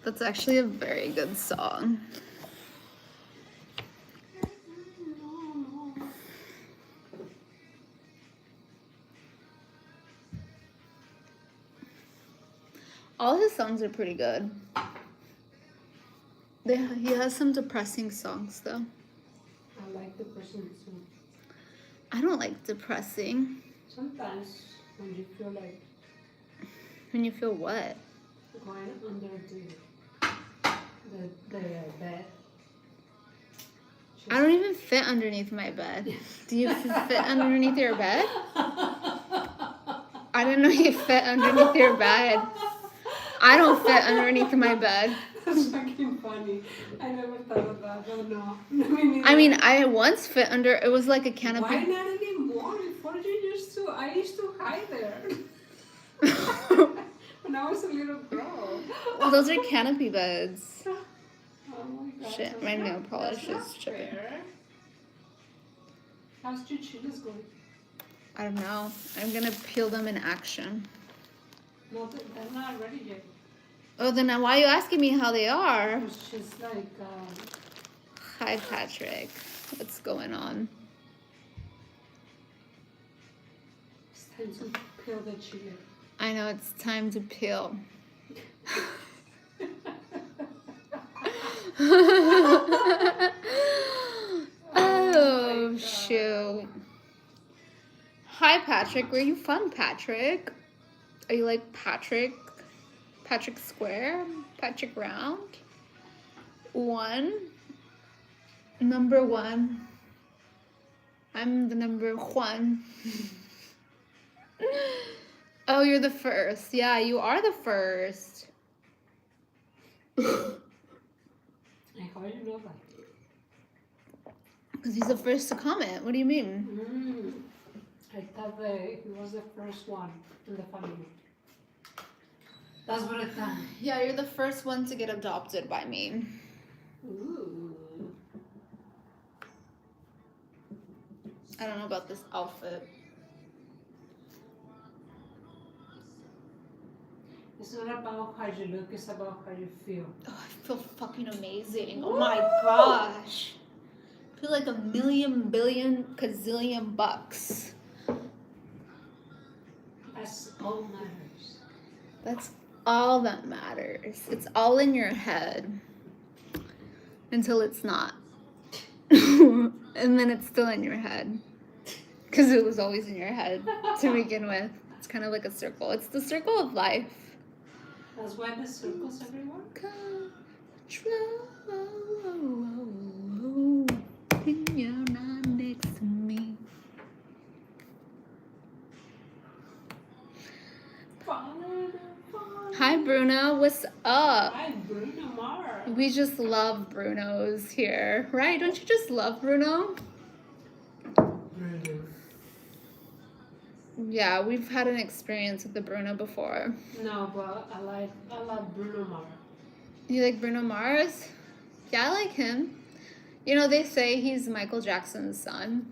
That's actually a very good song. All his songs are pretty good. He has some depressing songs, though. I like depressing too. I don't like depressing. Sometimes when you feel like When you feel what? going under the bed. I don't even fit underneath my bed. Do you fit underneath your bed? I didn't know you fit underneath your bed. I don't fit underneath my bed. That's fucking funny. I never thought of that, but no. I mean, I once fit under, it was like a canopy. Why not anymore? Before I used to hide there. When I was a little girl. Well, those are canopy beds. Oh my God. Shit, my nail polish is chipping. How's your chiles going? I don't know. I'm gonna peel them in action. No, they're not ready yet. Oh, then why are you asking me how they are? It's just like, Hi, Patrick. What's going on? it's time to peel the chile. I know it's time to peel. Oh, shoot. Hi, Patrick. Where are you from, Patrick? Are you like Patrick? Patrick Square? Patrick Round? Number one. I'm the number one. Oh, you're the first. Yeah, you are the first. How do you know that? Because he's the first to comment. What do you mean? I thought he was the first one in the family. That's what I thought. Yeah, you're the first one to get adopted by me. Ooh. I don't know about this outfit. It's not about how you look, it's about how you feel. Oh, I feel fucking amazing. Oh my gosh. I feel like a million, billion, gazillion bucks. That's all matters. That's all that matters. It's all in your head. Until it's not. And then it's still in your head. Because it was always in your head to begin with. It's kind of like a circle. It's the circle of life. That's why the circles everywhere. Control. When you're not next to me. Hi, Bruno. What's up? Hi, Bruno Mars. We just love Brunos here, right? Don't you just love Bruno? Bruno. Yeah, we've had an experience with the Bruno before. No, but I like Bruno Mars. You like Bruno Mars? Yeah, I like him. You know, they say he's Michael Jackson's son.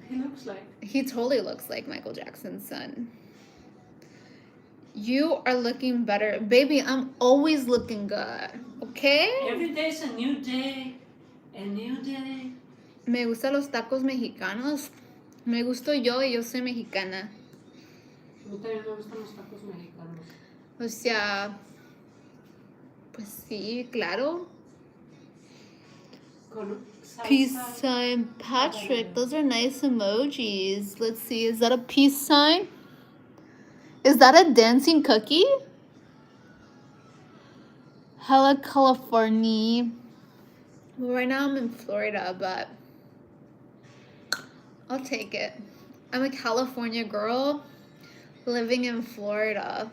He looks like. He totally looks like Michael Jackson's son. You are looking better. Baby, I'm always looking good. Okay? Every day is a new day. A new day. Me gustan los tacos mexicanos. Me gusto yo y yo soy mexicana. A mí también me gustan los tacos mexicanos. O sea, pues sí, claro. Con salsa. Peace sign, Patrick. Those are nice emojis. Let's see. Is that a peace sign? Is that a dancing cookie? Hello, California. Well, right now I'm in Florida, but I'll take it. I'm a California girl living in Florida.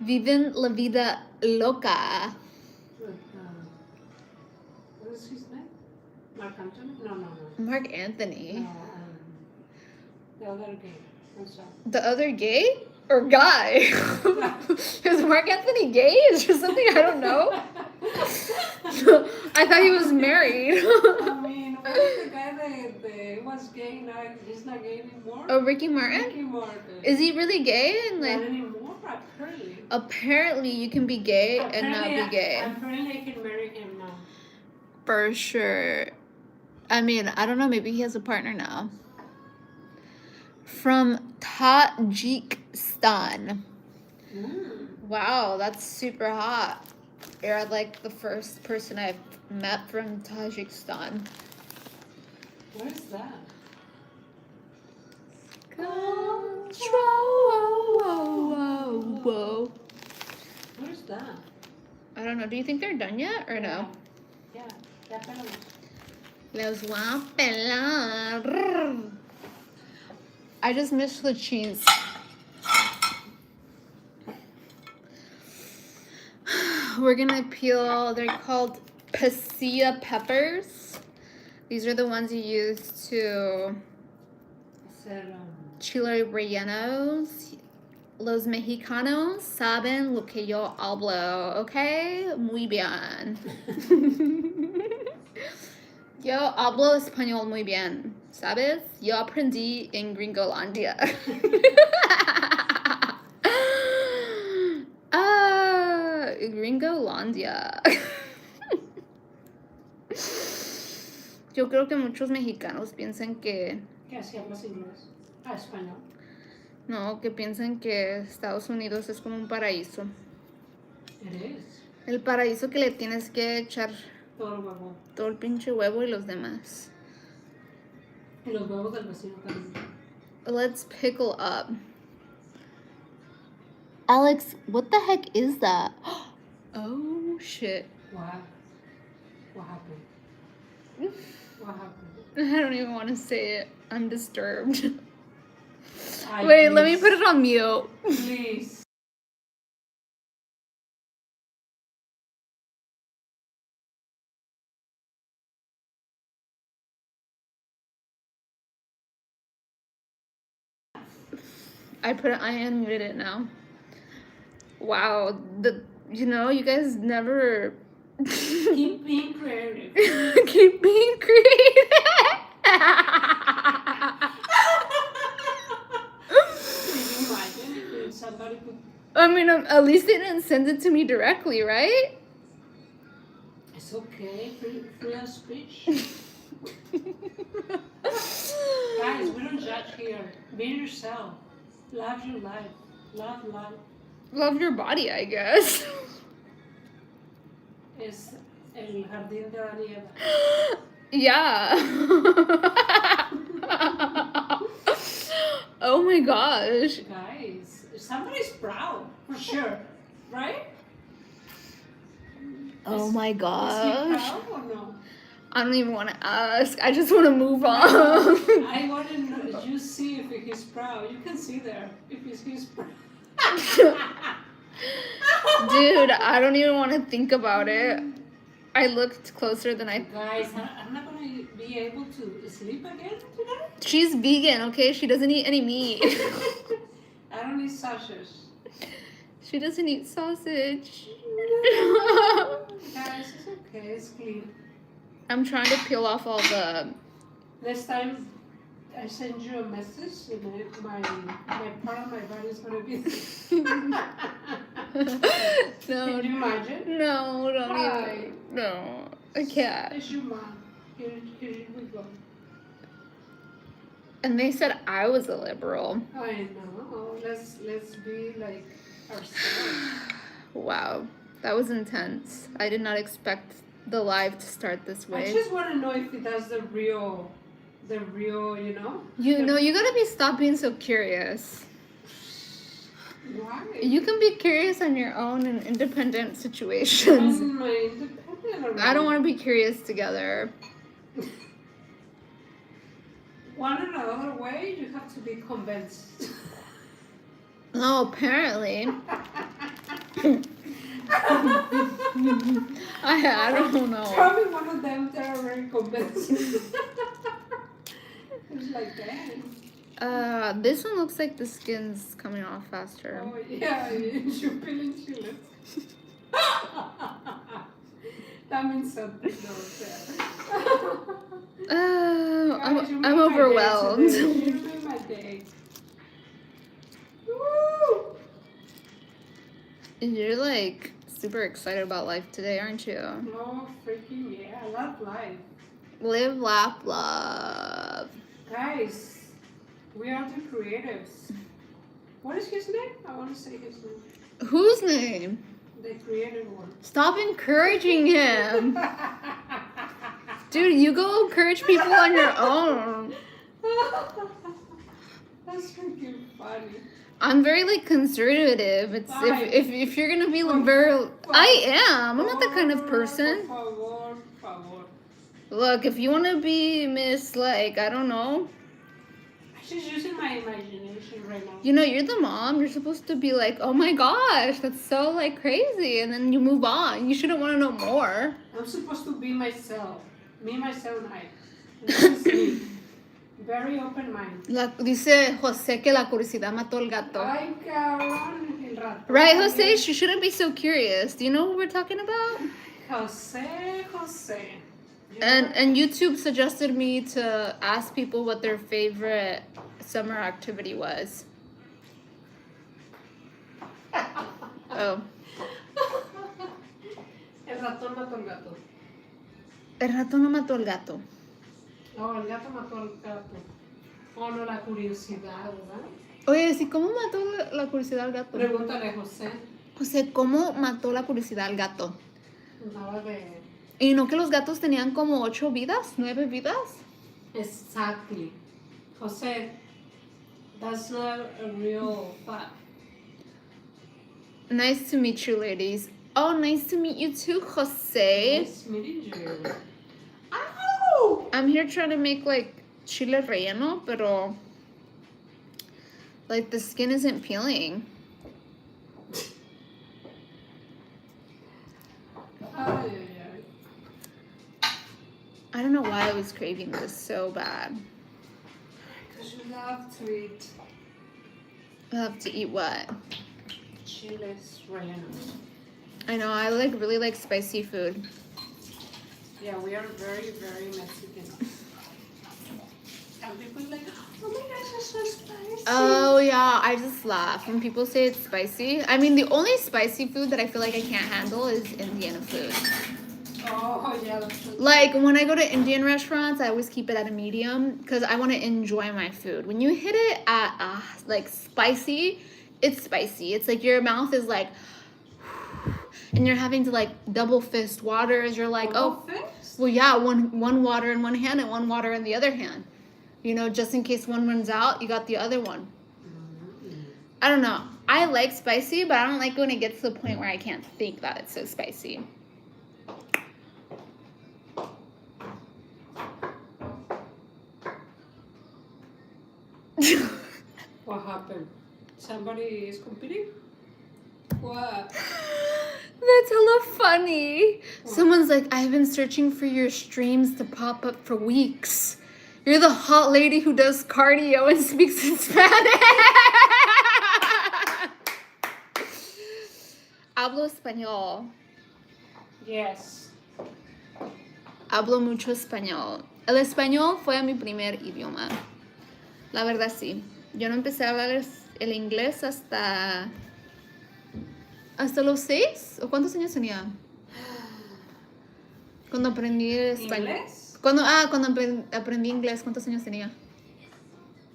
Viven la vida loca. With, what is his name? Mark Anthony? No. Mark Anthony. No, the other guy. I'm sorry. The other gay or guy? Is Mark Anthony gay? Is there something I don't know? I thought he was married. I mean, what is the guy that was gay now? He's not gay anymore? Oh, Ricky Martin? Ricky Martin. Is he really gay? And Not like, anymore, apparently. Apparently, you can be gay and not be gay. Apparently, I can marry him now. For sure. I mean, I don't know. Maybe he has a partner now. From Tajikistan. Wow, that's super hot. You're like the first person I've met from Tajikistan. Where's that? Control. Where's that? I don't know. Do you think they're done yet or no? Yeah, definitely. Los voy a pelar. I just missed the cheese. We're gonna peel, they're called pasilla peppers. These are the ones you use to chile rellenos. Los mexicanos saben lo que yo hablo, okay? Muy bien. Yo hablo español muy bien, ¿sabes? Yo aprendí en Gringolandia. Gringolandia. Yo creo que muchos mexicanos piensan que... ¿Qué así hablas inglés? Ah, español. No, que piensan que Estados Unidos es como un paraíso. It is. El paraíso que le tienes que echar Todo el huevo. todo el pinche huevo y los demás. Y los huevos del vecino también. Let's pickle up. Alex, what the heck is that? Oh, shit. What? What happened? What happened? I don't even want to say it. I'm disturbed. Ay, Wait, let me please. put it on mute. Please. I unmuted it now. Wow, you guys never Keep being creative. keep being creative. Can you imagine if somebody could... I mean, at least they didn't send it to me directly, right? It's okay. Free of speech. Guys, we don't judge here. Be yourself. Love your life. Love life. Love your body, I guess. Es el jardín de Adán y Eva. Yeah. Oh my gosh. Guys, somebody's proud, for sure. Right? Oh my Is he gosh. proud or no? I don't even want to ask. I just want to move on. I want to know, you see if he's proud. You can see there if he's proud. Dude, I don't even want to think about it. I looked closer than I... Guys, I'm not going to be able to sleep again today. She's vegan, okay? She doesn't eat any meat. I don't eat sausage. She doesn't eat sausage. Guys, it's okay. It's clean. I'm trying to peel off all the... Next time I send you a message, and my part of my body is going to be... No. Can you imagine? No, don't Why? even. No, I can't. It's your mom. Here we go. And they said I was a liberal. I know. Let's be like ourselves. Wow, that was intense. I did not expect the live to start this I way. just want to know if that's the real, you know? You know, you gotta stop being so curious. Why? You can be curious on your own in independent situations. I'm independent. I don't want to be curious together. One or another way, you have to be convinced. No, apparently. I don't know. Probably one of them that are very convinced. It's like, dang. This one looks like the skin's coming off faster. Oh, yeah, you're feeling chilly. That means something, though. I'm overwhelmed. You made my day. Woo! You're like super excited about life today, aren't you? No, freaking yeah, I love life. Live, laugh, love. Guys, we are the creatives. What is his name? I want to say his name. Whose name? The creative one. Stop encouraging him. Dude, you go encourage people on your own. That's freaking funny. I'm very like conservative. It's Why? if you're gonna be like very, I am. I'm not that kind of person. Por favor, por favor. Look, if you wanna be Miss like I don't know, She's using my imagination right now. you know, you're the mom. You're supposed to be like, oh my gosh, that's so like crazy, and then you move on. You shouldn't want to know more. I'm supposed to be myself. Me, myself, and I. This is me. Very open mind. Dice José que la curiosidad mató el gato. Ay, cabrón, el ratón. Right, Jose? You shouldn't be so curious. Do you know what we're talking about? Jose. And YouTube suggested me to ask people what their favorite summer activity was. Oh. El ratón mató al gato. El ratón no mató al gato. No, el gato mató al gato. Oh, no, la curiosidad, ¿verdad? Oye, ¿sí cómo mató la curiosidad al gato? Pregúntale a José. José, ¿cómo mató la curiosidad al gato? Nada de... ¿Y no que los gatos tenían como 8 vidas? ¿9 vidas? Exactly. Jose, that's not a real fact. Nice to meet you, ladies. Oh, nice to meet you too, Jose. Nice meeting you. Ow! I'm here trying to make like chile relleno, pero like the skin isn't peeling. Ay, I don't know why I was craving this so bad. because you love to eat I have to eat what? chiles rellenos. I know, I like really like spicy food. Yeah, we are very, very Mexican. And people like, oh my gosh, it's so spicy. Oh yeah, I just laugh when people say it's spicy. I mean, the only spicy food that I feel like I can't handle is Indian food. Oh, yeah, that's so Like when I go to Indian restaurants, I always keep it at a medium because I want to enjoy my food. When you hit it at like spicy, it's spicy. It's like your mouth is like, and you're having to like double fist water as you're like, oh, fixed? well yeah, one water in one hand and one water in the other hand. You know, just in case one runs out, you got the other one. I don't know. I like spicy, but I don't like when it gets to the point where I can't think that it's so spicy. What happened? Somebody is competing? What? That's hella funny. Someone's like, I've been searching for your streams to pop up for weeks. You're the hot lady who does cardio and speaks in Spanish. Hablo español. Yes. Hablo mucho español. El español fue mi primer idioma. La verdad sí. Yo no empecé a hablar el inglés hasta los 6. ¿O cuántos años tenía? Cuando aprendí español. ¿Inglés? Cuando aprendí inglés, ¿cuántos años tenía?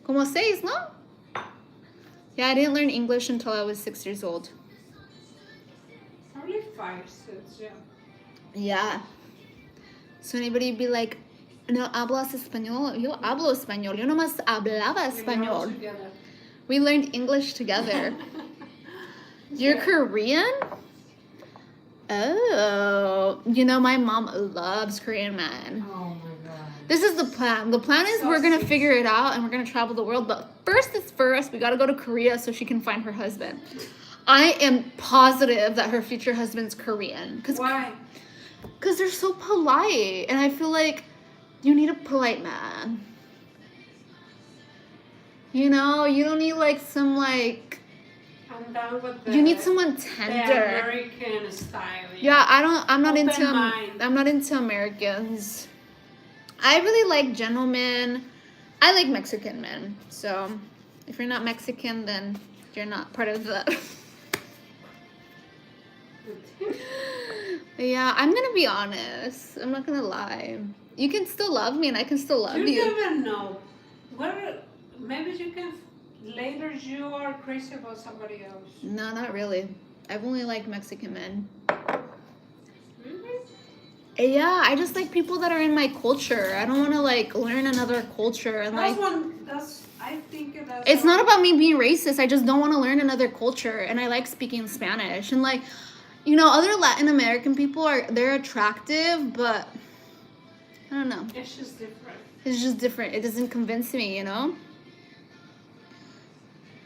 Como 6, ¿no? Yeah, I didn't learn English until I was 6 years old. Probably 5, 6, yeah. Yeah. So anybody be like, no hablas español? Yo hablo español. Yo nomás hablaba español. We learned English together. You're Korean? Oh. You know, my mom loves Korean men. Oh my god. This is the plan. The plan is we're going to figure it out and we're going to travel the world. But first is first. We got to go to Korea so she can find her husband. I am positive that her future husband's Korean. Why? Because they're so polite. And I feel like you need a polite man. You know, you don't need like some like, I'm down with the, you need someone the tender. American style. Yeah, I'm not Open into mind. I'm not into Americans. I really like gentlemen. I like Mexican men. So if you're not Mexican, then you're not part of the Yeah, I'm gonna be honest. I'm not gonna lie. You can still love me, and I can still love You you. never know. Where maybe you can later you are crazy about somebody else. No, not really. I've only liked Mexican men. Really? Yeah, I just like people that are in my culture. I don't want to like learn another culture and That's like. one. That's. I think that's. It's not about me being racist. I just don't want to learn another culture, and I like speaking Spanish. And like, you know, other Latin American people they're attractive, but I don't know. It's just different. It's just different. It doesn't convince me, you know.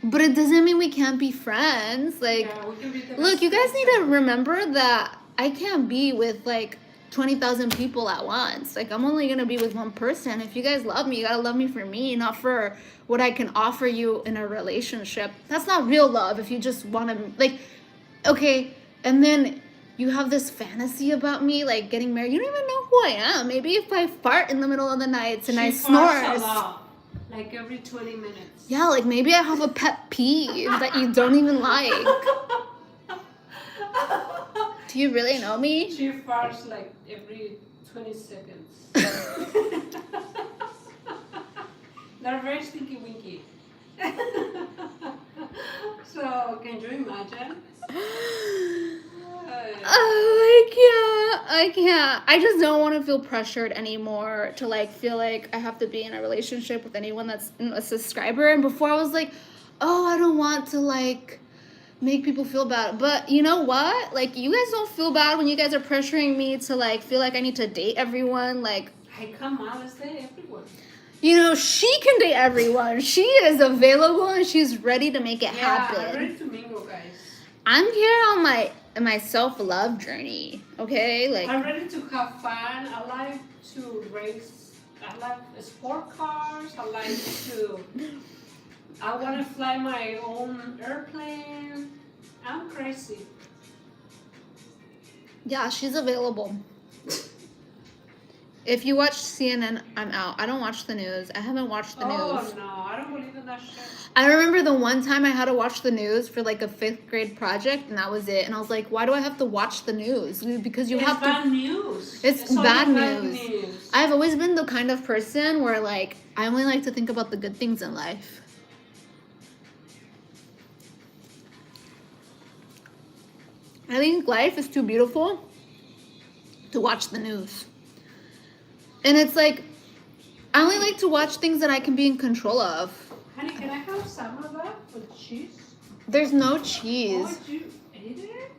But it doesn't mean we can't be friends. Like, Yeah, we can be the look, best you guys friends need to ever. remember that I can't be with like 20,000 people at once. Like, I'm only gonna be with one person. If you guys love me, you gotta love me for me, not for what I can offer you in a relationship. That's not real love. If you just wanna like, okay, and then you have this fantasy about me, like getting married. You don't even know who I am. Maybe if I fart in the middle of the night and I She snore. farts a lot, like every 20 minutes. Yeah, like maybe I have a pet peeve that you don't even like. Do you really know me? She farts like every 20 seconds. They're very stinky winky. So, can you imagine? Oh, I can't. I just don't want to feel pressured anymore to like feel like I have to be in a relationship with anyone that's a subscriber. And before I was like, oh, I don't want to like make people feel bad. But you know what? Like, you guys don't feel bad when you guys are pressuring me to like feel like I need to date everyone. Like, Hey, come on, let's date everyone. you know, she can date everyone. She is available and she's ready to make it happen. I'm ready to mingle, guys. I'm here on my self-love journey, okay? Like, I'm ready to have fun. I like to race. I like sport cars. I want to fly my own airplane. I'm crazy. yeah, she's available. If you watch CNN, I'm out. I don't watch the news. I haven't watched the news. Oh no, I don't believe in that shit. I remember the one time I had to watch the news for like a 5th grade project, and that was it. And I was like, why do I have to watch the news? Because you It's have to. bad news. It's only bad news. I've always been the kind of person where like I only like to think about the good things in life. I think life is too beautiful to watch the news. And it's like, I only like to watch things that I can be in control of. Honey, can I have some of that with cheese? There's no Oh, cheese. you ate it?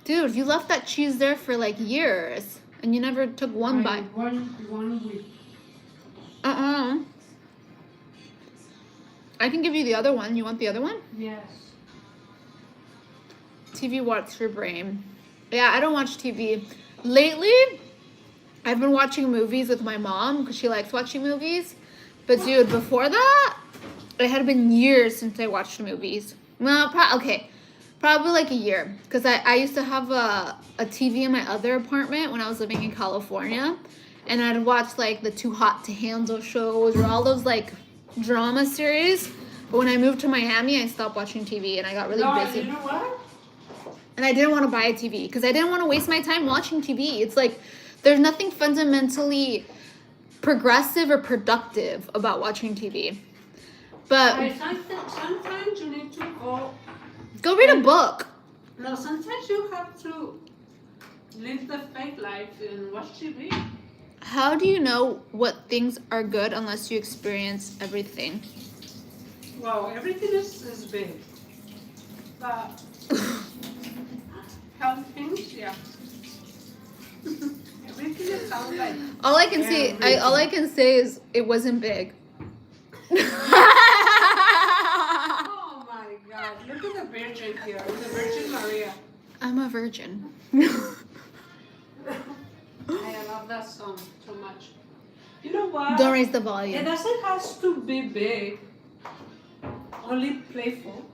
Dude, you left that cheese there for like years. And you never took one bite. One week. I can give you the other one. You want the other one? Yes. TV warts your brain. Yeah, I don't watch TV. Lately, I've been watching movies with my mom because she likes watching movies. But dude, before that, it had been years since I watched movies. Well, probably like a year. Because I used to have a TV in my other apartment when I was living in California. And I'd watch like the Too Hot to Handle shows or all those like drama series. But when I moved to Miami, I stopped watching TV and I got really busy. You know what? And I didn't want to buy a TV because I didn't want to waste my time watching TV. It's like there's nothing fundamentally progressive or productive about watching TV. But Sometimes you need to go read a book. No, sometimes you have to live the fake life and watch TV. How do you know what things are good unless you experience everything? Wow, everything is big. But health things, yeah. Everything is sounds like. All I can say is it wasn't big. Oh my God! Look at the Virgin here, the Virgin Maria. I'm a virgin. I love that song so much. You know what? Don't raise the It volume. doesn't have to be big. Only playful.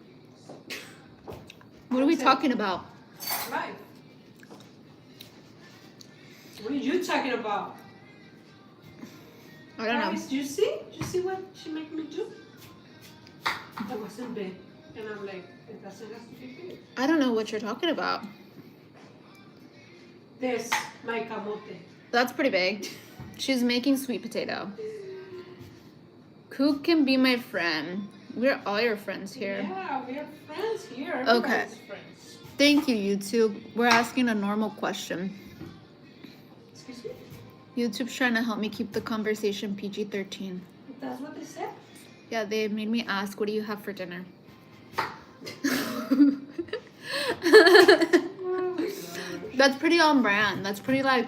What are we talking about? Life. What are you talking about? I don't know. Guys, do you see? Do you see what she made me do? That wasn't big. And I'm like, it doesn't have to be big. I don't know what you're talking about. This, my camote. That's pretty big. She's making sweet potato. Who can be my friend? We're all your friends here. Yeah, we are friends here. Okay. Everybody's friends. Thank you, YouTube. We're asking a normal question. Excuse me? YouTube's trying to help me keep the conversation PG-13. That's what they said? Yeah, they made me ask, what do you have for dinner? Oh my gosh. That's pretty on brand. That's pretty like,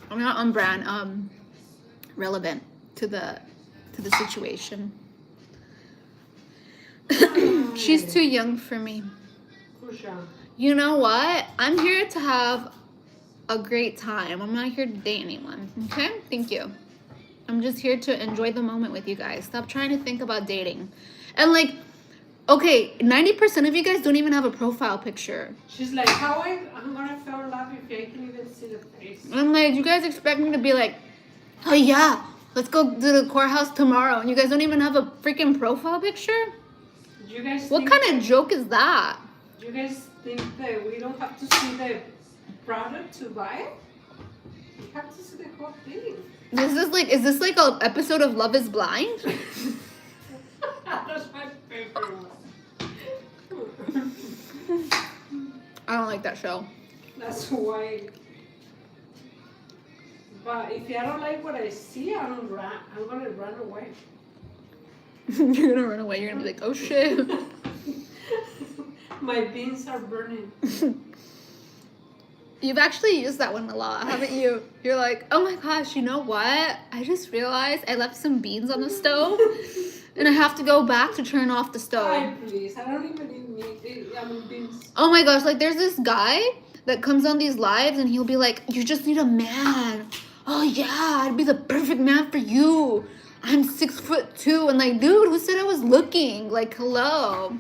I'm not on brand, relevant to the situation. She's too young for me. Kusha. You know what? I'm here to have a great time. I'm not here to date anyone. Okay? Thank you. I'm just here to enjoy the moment with you guys. Stop trying to think about dating. And like, okay, 90% of you guys don't even have a profile picture. She's like, I'm gonna fall in love if I can even see the face. And I'm like, you guys expect me to be like, oh yeah, let's go to the courthouse tomorrow. And you guys don't even have a freaking profile picture? Do you guys What think kind of that- joke is that? Do you guys think that we don't have to see the product to buy it? We have to see the whole thing. Is this like an episode of Love is Blind? That's my favorite one. I don't like that show. That's why. But if I don't like what I see, I'm gonna run away. You're gonna run away. You're gonna be like, oh shit. My beans are burning. You've actually used that one a lot, haven't you? You're like, oh my gosh, you know what? I just realized I left some beans on the stove and I have to go back to turn off the stove. Hi, please. I don't even need meat. I mean beans. Oh my gosh, like there's this guy that comes on these lives and he'll be like, you just need a man. Oh yeah, I'd be the perfect man for you. I'm 6'2", and like, dude, who said I was looking? Like, hello.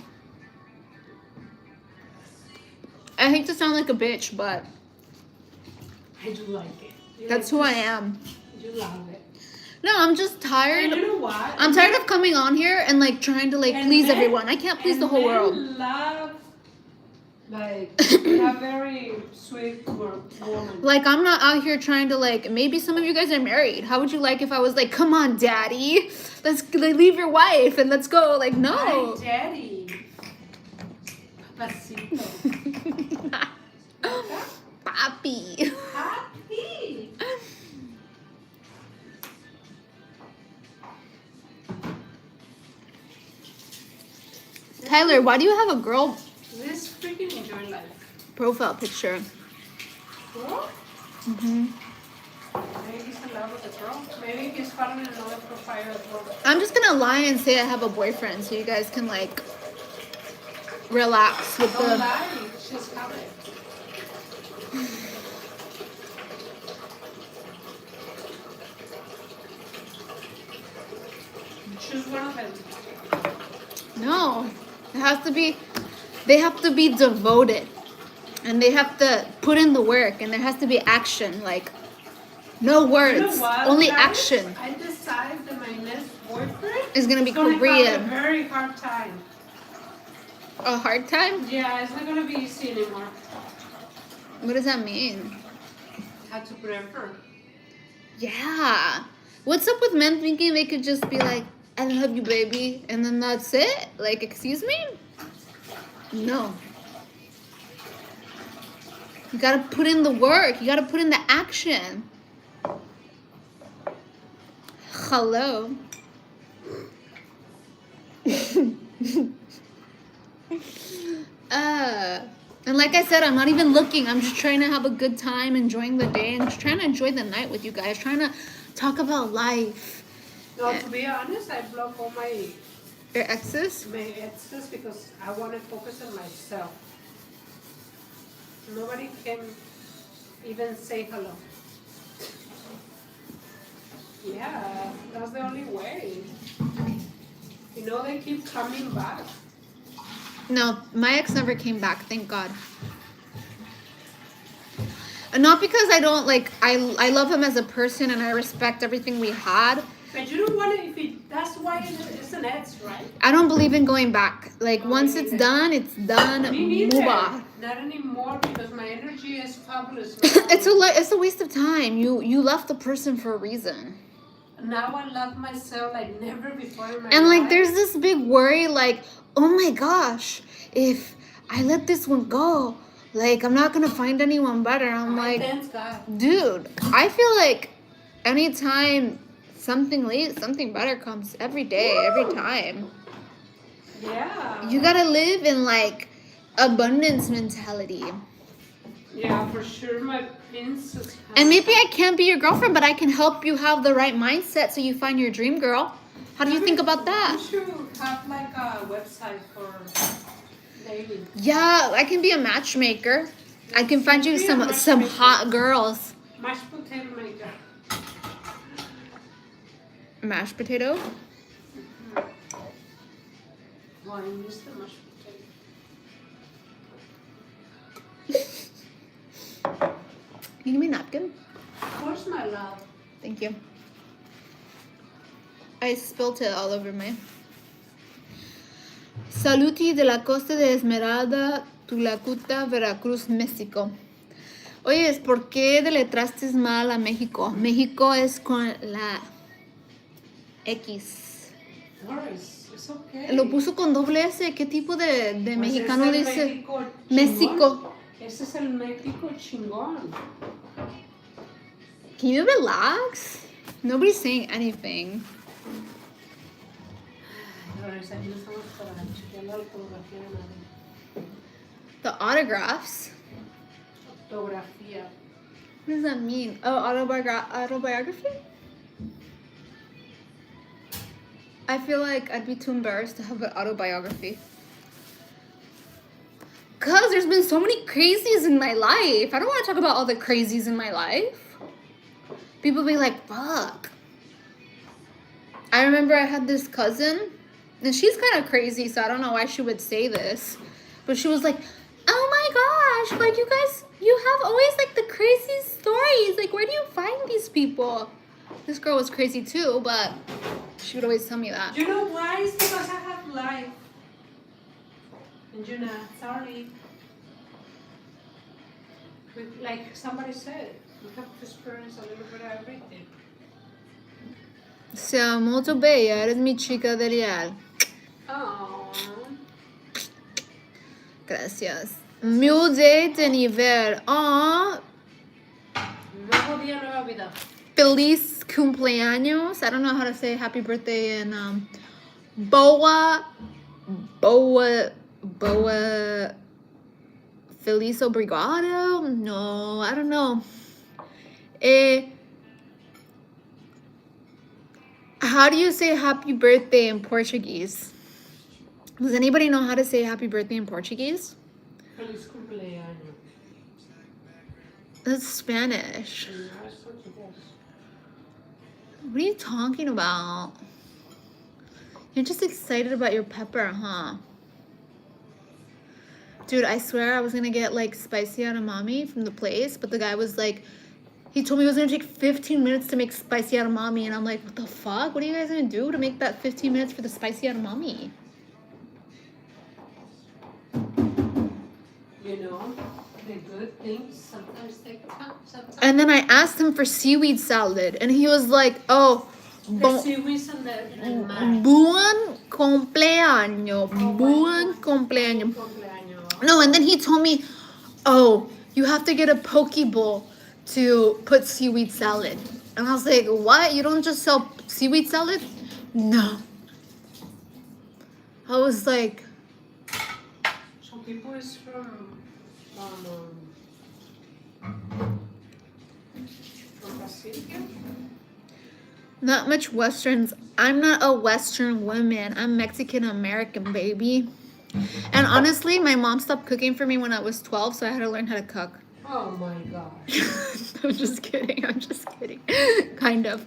I hate to sound like a bitch, but I do like it. You that's like who I this? am. You love it. No, I'm just And tired. you know what? I'm tired of coming on here and like trying to like And please men- everyone. I can't please and the whole men world. love, like, a very sweet woman. Like I'm not out here trying to like. Maybe some of you guys are married. How would you like if I was like, come on, daddy, let's like, leave your wife and let's go? Like no. Hi, daddy. Papacito. Papi. Happy. Tyler, why do you have a girl Let's freaking enjoy life. profile picture? Girl? Hmm. Maybe he's in love with the girl. Maybe he's following another profile as well. I'm just gonna lie and say I have a boyfriend, so you guys can like relax with Don't the. lie. She's coming. Choose one of them. No, it has to be. They have to be devoted, and they have to put in the work, and there has to be action. Like, no words, You know what, only guys? action. I decided that my next boyfriend Is gonna be is gonna have a Korean. very hard time. A hard time? Yeah, it's not gonna be easy anymore. What does that mean? Had to put effort. Yeah. What's up with men thinking they could just be like, I love you, baby, and then that's it? Like, excuse me? No. You gotta put in the work. You gotta put in the action. Hello. And like I said, I'm not even looking. I'm just trying to have a good time, enjoying the day, and just trying to enjoy the night with you guys. Trying to talk about life. No, to be honest, I block all my Your exes? exes because I want to focus on myself. Nobody can even say hello. Yeah, that's the only way. You know, they keep coming back. No, my ex never came back, thank God. And not because I don't like, I love him as a person and I respect everything we had. But you don't want to, if it That's why it's an X, right? I don't believe in going back. Like, No, once me it's neither. done, it's done. Me Move neither. on. Not anymore because my energy is fabulous now. It's a waste of time. You left the person for a reason. Now I love myself like never before in my And like, life. there's this big worry, like, oh my gosh, if I let this one go, like, I'm not gonna find anyone better. I'm like, Thanks God. dude, I feel like anytime something leaves, something better comes every day, every time. Yeah. You gotta live in like abundance mentality. Yeah, for sure, my princess. And maybe I can't be your girlfriend, but I can help you have the right mindset so you find your dream girl. How do you think about that? You should have like a website for dating. Yeah, I can be a matchmaker. I can find you Be a some matchmaker. hot girls. Mashed potato maker. Mashed potato? Well, I miss the mashed potato. Can you give me a napkin? Of course, my love. Thank you. I spilled it all over my. Saluti de la costa de Esmeralda, Tulacuta, Veracruz, México. Oye, ¿por qué deletraste mal a México? México es con la X. Doris, it's okay. Lo puso con doble S. ¿Qué tipo de Pues mexicano es el dice? México chingón. México. Ese es el México chingón. Can you relax? Nobody's saying anything. Doris, aquí no estamos para chequear la ortografía de nadie. The autographs? Ortografía. What does that mean? Oh, autobiography? I feel like I'd be too embarrassed to have an autobiography. Because there's been so many crazies in my life. I don't want to talk about all the crazies in my life. People be like, fuck. I remember I had this cousin, and she's kind of crazy, so I don't know why she would say this. But she was like, oh my gosh, like you have always like the craziest stories. Like, where do you find these people? This girl was crazy too, but she would always tell me that. You know why? It's because I have life. And you know, sorry. Like somebody said, we have to experience a little bit of everything. Sei molto bella, eres mi chica de leal. Oh. Gracias. Music de nivel. Aw, Nuevo día, nueva vida. feliz cumpleaños. I don't know how to say happy birthday in Boa. Feliz obrigado? No, I don't know. How do you say happy birthday in Portuguese? Does anybody know how to say happy birthday in Portuguese? Feliz cumpleaños. That's Spanish. And now it's Portuguese. What are you talking about? You're just excited about your pepper, huh? Dude, I swear I was gonna get like spicy edamame from the place, but the guy was like, he told me it was gonna take 15 minutes to make spicy edamame, and I'm like, what the fuck? What are you guys gonna do to make that 15 minutes for the spicy edamame? You know, the good things sometimes take time. Sometimes. And then I asked him for seaweed salad, and he was like, oh, The seaweeds and the mar. buen cumpleaños, buen cumpleaños. Cumpleaños. No, and then he told me, oh, you have to get a poke bowl to put seaweed salad. And I was like, what? You don't just sell seaweed salad? No. I was like, So people is from Brazil here? not much Westerns. I'm not a Western woman. I'm Mexican American, baby. And honestly, my mom stopped cooking for me when I was 12, so I had to learn how to cook. Oh my gosh. I'm just kidding. I'm just kidding. Kind of.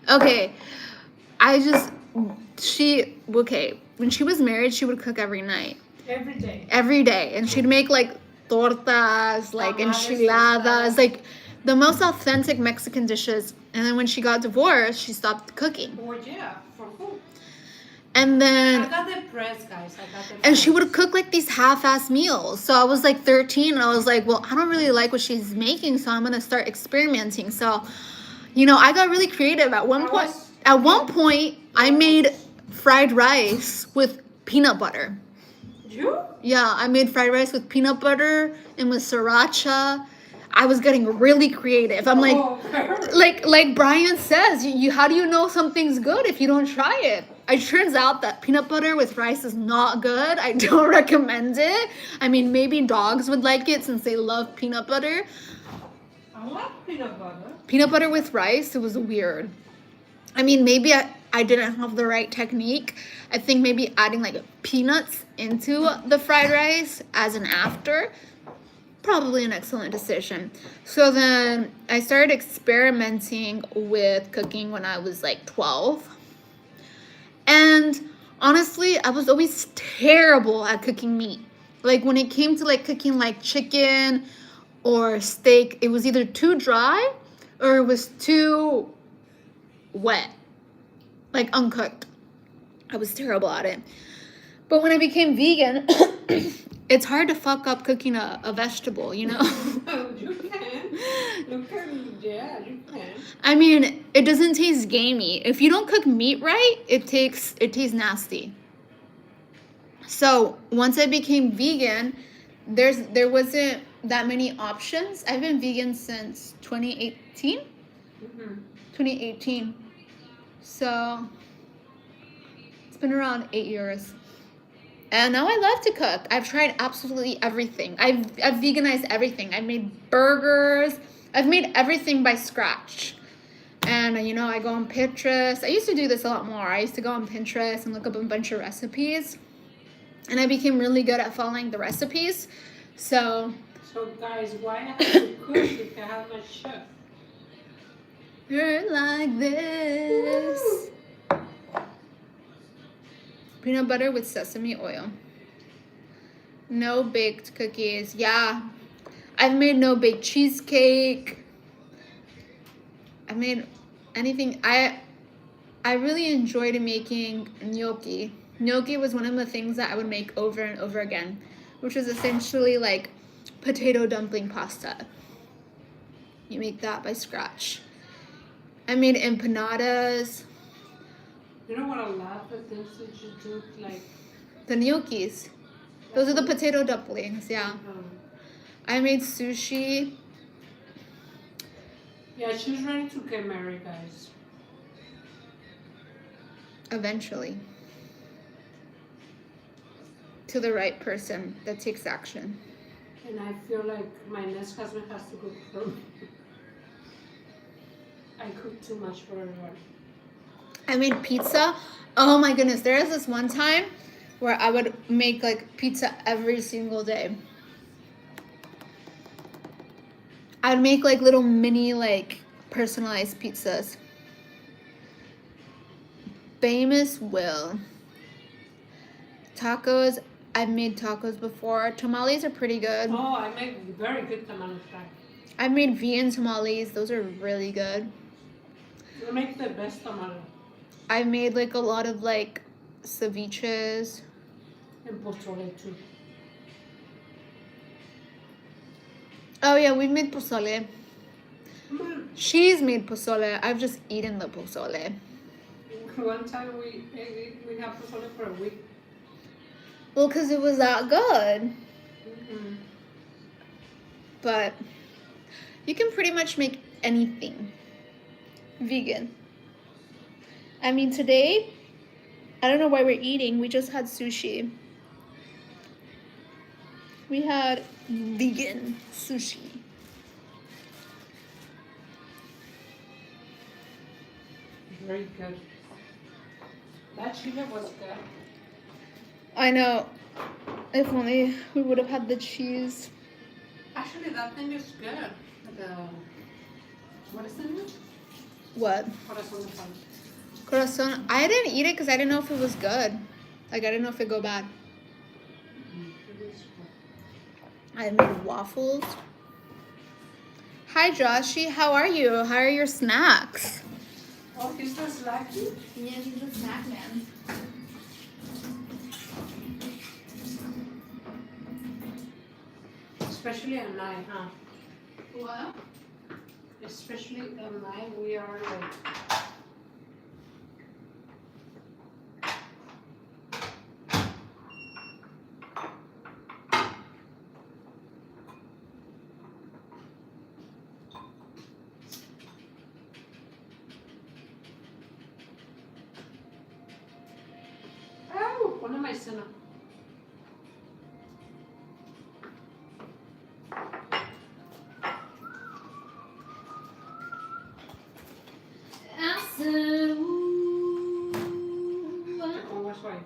Okay. Okay. When she was married, she would cook every night. Every day. Every day. And she'd make like tortas, like Tamales, enchiladas, like the most authentic Mexican dishes. And then when she got divorced, she stopped cooking. Oh yeah, for who? And I then, got the press, guys. I got the press. and she would cook like these half-ass meals. So I was like 13 and I was like, well, I don't really like what she's making, so I'm going to start experimenting. So, you know, I got really creative at one point. At one point, I made fried rice with peanut butter. You? Yeah, I made fried rice with peanut butter and with sriracha. I was getting really creative. I'm like, Oh, girl. like Brian says, you how do you know something's good if you don't try it? It turns out that peanut butter with rice is not good. I don't recommend it. I mean, maybe dogs would like it since they love peanut butter. I love peanut butter. Peanut butter with rice, it was weird. I mean, maybe I didn't have the right technique. I think maybe adding like peanuts into the fried rice as an after, probably an excellent decision. So then I started experimenting with cooking when I was like 12. And honestly, I was always terrible at cooking meat. Like when it came to like cooking like chicken or steak, it was either too dry or it was too wet, like uncooked. I was terrible at it. But when I became vegan, it's hard to fuck up cooking a vegetable, you know? You can. You can. Yeah, you can. I mean, it doesn't taste gamey. If you don't cook meat right, it tastes nasty. So once I became vegan, there wasn't that many options. I've been vegan since 2018. Mm-hmm. 2018. So it's been around 8 years. And now I love to cook. I've tried absolutely everything. I've veganized everything. I've made burgers. I've made everything by scratch. And, you know, I go on Pinterest. I used to do this a lot more. I used to go on Pinterest and look up a bunch of recipes. And I became really good at following the recipes. So guys, why I have to cook if I have my chef? you're like this. Woo! Peanut butter with sesame oil. No baked cookies. Yeah. I've made no baked cheesecake. I made anything. I really enjoyed making gnocchi. Gnocchi was one of the things that I would make over and over again, which is essentially like potato dumpling pasta. You make that by scratch. I made empanadas. You know what I love? The things that you do, like. The gnocchis. Those are the potato dumplings, yeah. I made sushi. Yeah, she's ready to get married, guys. Eventually. To the right person that takes action. And I feel like my next husband has to cook for me. I cook too much for everyone. I made pizza. Oh my goodness. There was this one time where I would make like pizza every single day. I'd make like little mini like personalized pizzas. Famous Will. Tacos. I've made tacos before. Tamales are pretty good. Oh, I make very good tamales. I've made vegan tamales. Those are really good. You make the best tamale. I've made like a lot of like ceviches. And pozole too. Oh yeah, we've made pozole. Mm. She's made pozole. I've just eaten the pozole. One time we had pozole for a week. Well, because it was that good. Mm-hmm. But you can pretty much make anything vegan. I mean, today, I don't know why we're eating. We just had sushi. We had vegan sushi. Very good. That chili was good. I know. If only we would have had the cheese. Actually, that thing is good. What is the name? What? Corazón de pan. Corazon. I didn't eat it because I didn't know if it was good. Like, I didn't know if it'd go bad. It is good. I made waffles. Hi, Joshi. How are you? How are your snacks? Oh, he's the slacky? Yeah, he's a snack man. Especially at night, huh? What? Especially at night, we are like. Oh, one of my son. I said, ooh. Oh, what's right?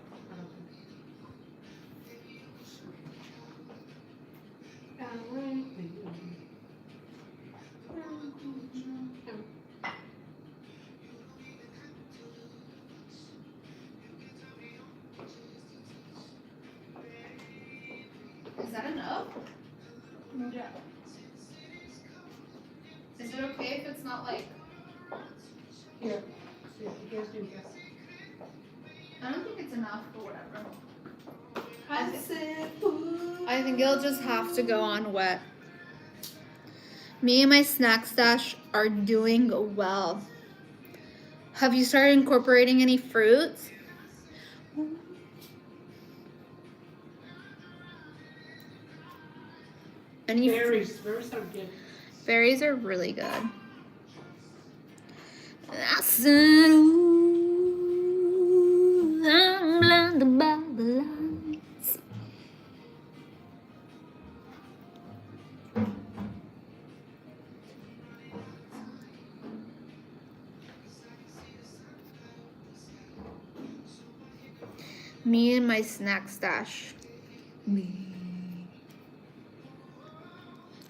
Is that enough? Yeah. Is it okay if it's not like... Here. See, here's the here. I don't think it's enough, but whatever. I said, ooh. I think it'll just have to go on wet. Me and my snack stash are doing well. Have you started incorporating any fruits? Any Berries. Berries are good. Berries are really good. I said, ooh, I'm blinded by the lights. Me and my snack stash. Me.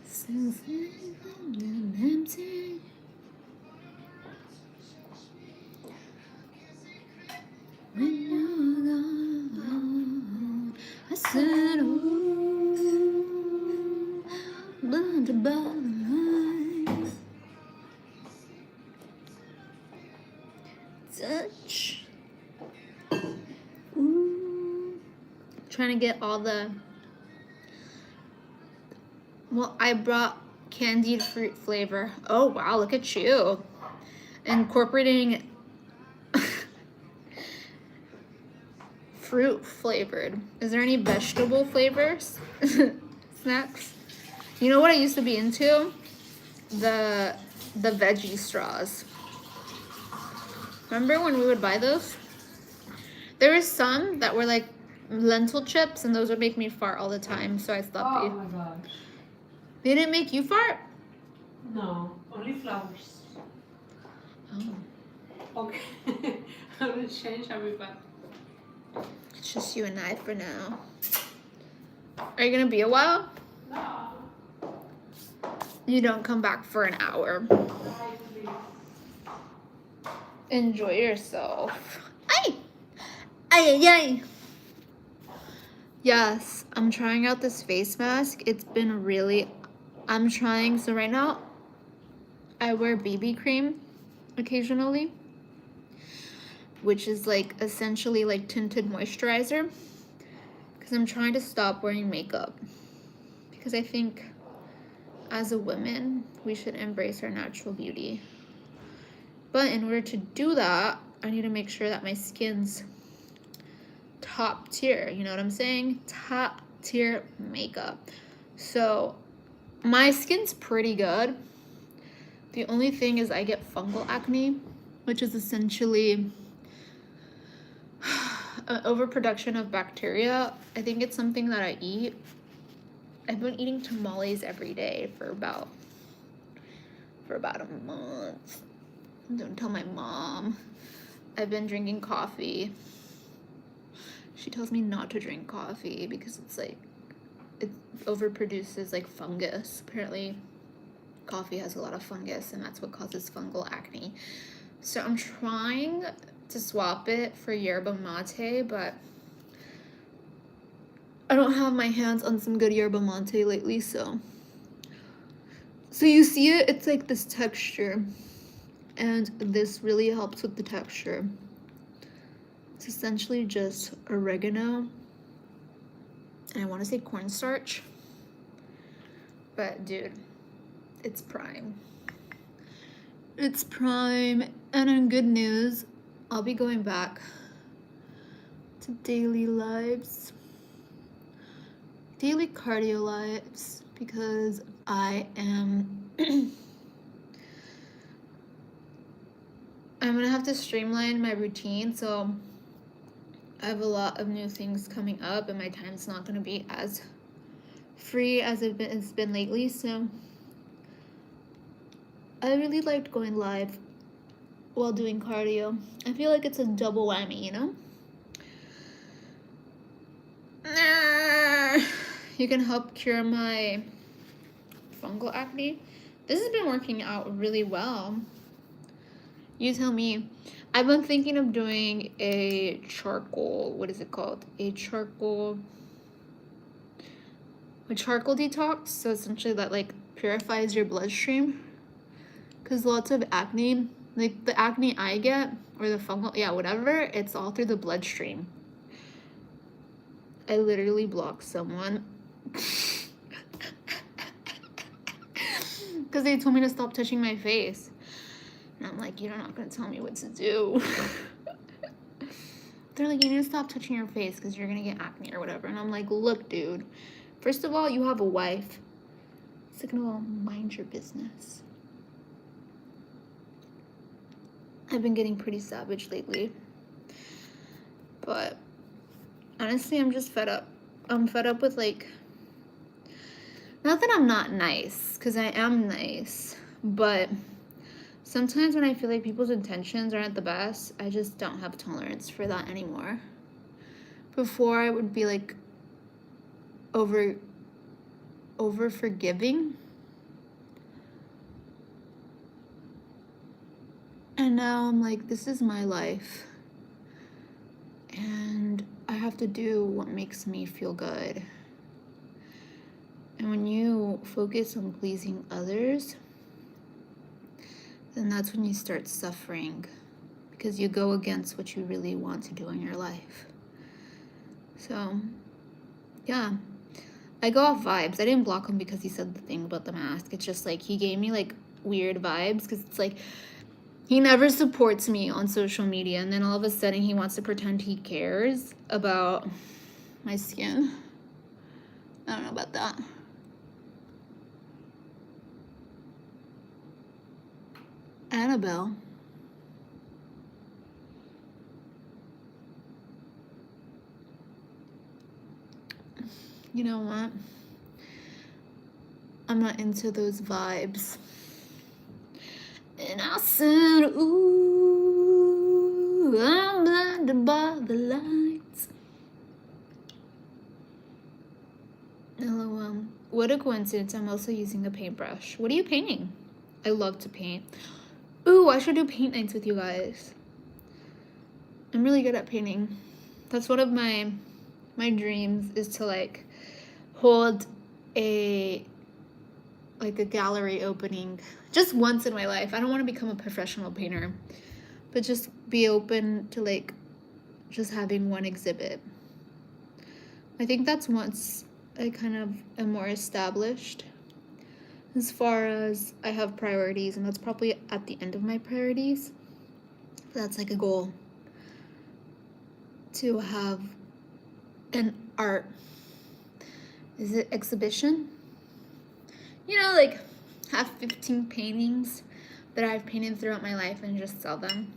Since I'm empty. When you're gone, I said, ooh, blinded by the lights. Touch. Ooh. Trying to get all the... Well, I brought candied fruit flavor. Oh, wow, look at you. Incorporating fruit flavored. Is there any vegetable flavors? Snacks? You know what I used to be into? The veggie straws. Remember when we would buy those? There were some that were like lentil chips, and those would make me fart all the time, so I stopped Oh eating. my gosh. They didn't make you fart? No, only flowers. Oh. Okay. I will change everybody. It's just you and I for now. Are you gonna be a while? No. You don't come back for an hour. Enjoy yourself. Ay! Ay, ay, ay. Yes, I'm trying out this face mask. It's been really... so right now, I wear BB cream occasionally, which is like essentially like tinted moisturizer, because I'm trying to stop wearing makeup, because I think as a woman we should embrace our natural beauty. But in order to do that, I need to make sure that my skin's top tier, you know what I'm saying? Top tier makeup. So my skin's pretty good. The only thing is I get fungal acne, which is essentially an overproduction of bacteria. I think it's something that I eat. I've been eating tamales every day for about a month. Don't tell my mom. I've been drinking coffee. She tells me not to drink coffee because it's like, it overproduces like fungus. Apparently coffee has a lot of fungus, and that's what causes fungal acne. So I'm trying to swap it for yerba mate, but I don't have my hands on some good yerba mate lately, so So you see it, it's like this texture, and this really helps with the texture. It's essentially just oregano, and I want to say cornstarch, but dude, it's prime. It's prime, and in good news, I'll be going back to daily lives, daily cardio lives, because I am I'm gonna have to streamline my routine, so I have a lot of new things coming up, and my time's not gonna be as free as it's been lately. So I really liked going live while doing cardio. I feel like it's a double whammy, you know? You can help cure my fungal acne. This has been working out really well. You tell me. I've been thinking of doing a charcoal, what is it called? A charcoal detox. So essentially that like purifies your bloodstream. Because lots of acne, like the acne I get, or the fungal, yeah, whatever, it's all through the bloodstream. I literally blocked someone because they told me to stop touching my face. And I'm like, you're not going to tell me what to do. They're like, you need to stop touching your face because you're going to get acne or whatever. And I'm like, look, dude, first of all, you have a wife. Second of all, mind your business. I've been getting pretty savage lately. But honestly, I'm just fed up. I'm fed up with like, not that I'm not nice, because I am nice, but sometimes when I feel like people's intentions aren't the best, I just don't have tolerance for that anymore. Before I would be like over forgiving. And now I'm like, this is my life. And I have to do what makes me feel good. And when you focus on pleasing others, then that's when you start suffering, because you go against what you really want to do in your life. So, yeah. I go off vibes. I didn't block him because he said the thing about the mask. It's just like he gave me like weird vibes, because it's like he never supports me on social media, and then all of a sudden he wants to pretend he cares about my skin. I don't know about that. Annabelle. You know what? I'm not into those vibes. And I said, ooh, I'm blinded by the lights. LOL. What a coincidence. I'm also using a paintbrush. What are you painting? I love to paint. Ooh, I should do paint nights with you guys. I'm really good at painting. That's one of my dreams, is to like hold a gallery opening just once in my life. I don't want to become a professional painter, but just be open to like just having one exhibit. I think that's once I kind of am more established as far as I have priorities, and that's probably at the end of my priorities. That's like a goal, to have an art, is it exhibition? You know, like have 15 paintings that I've painted throughout my life and just sell them.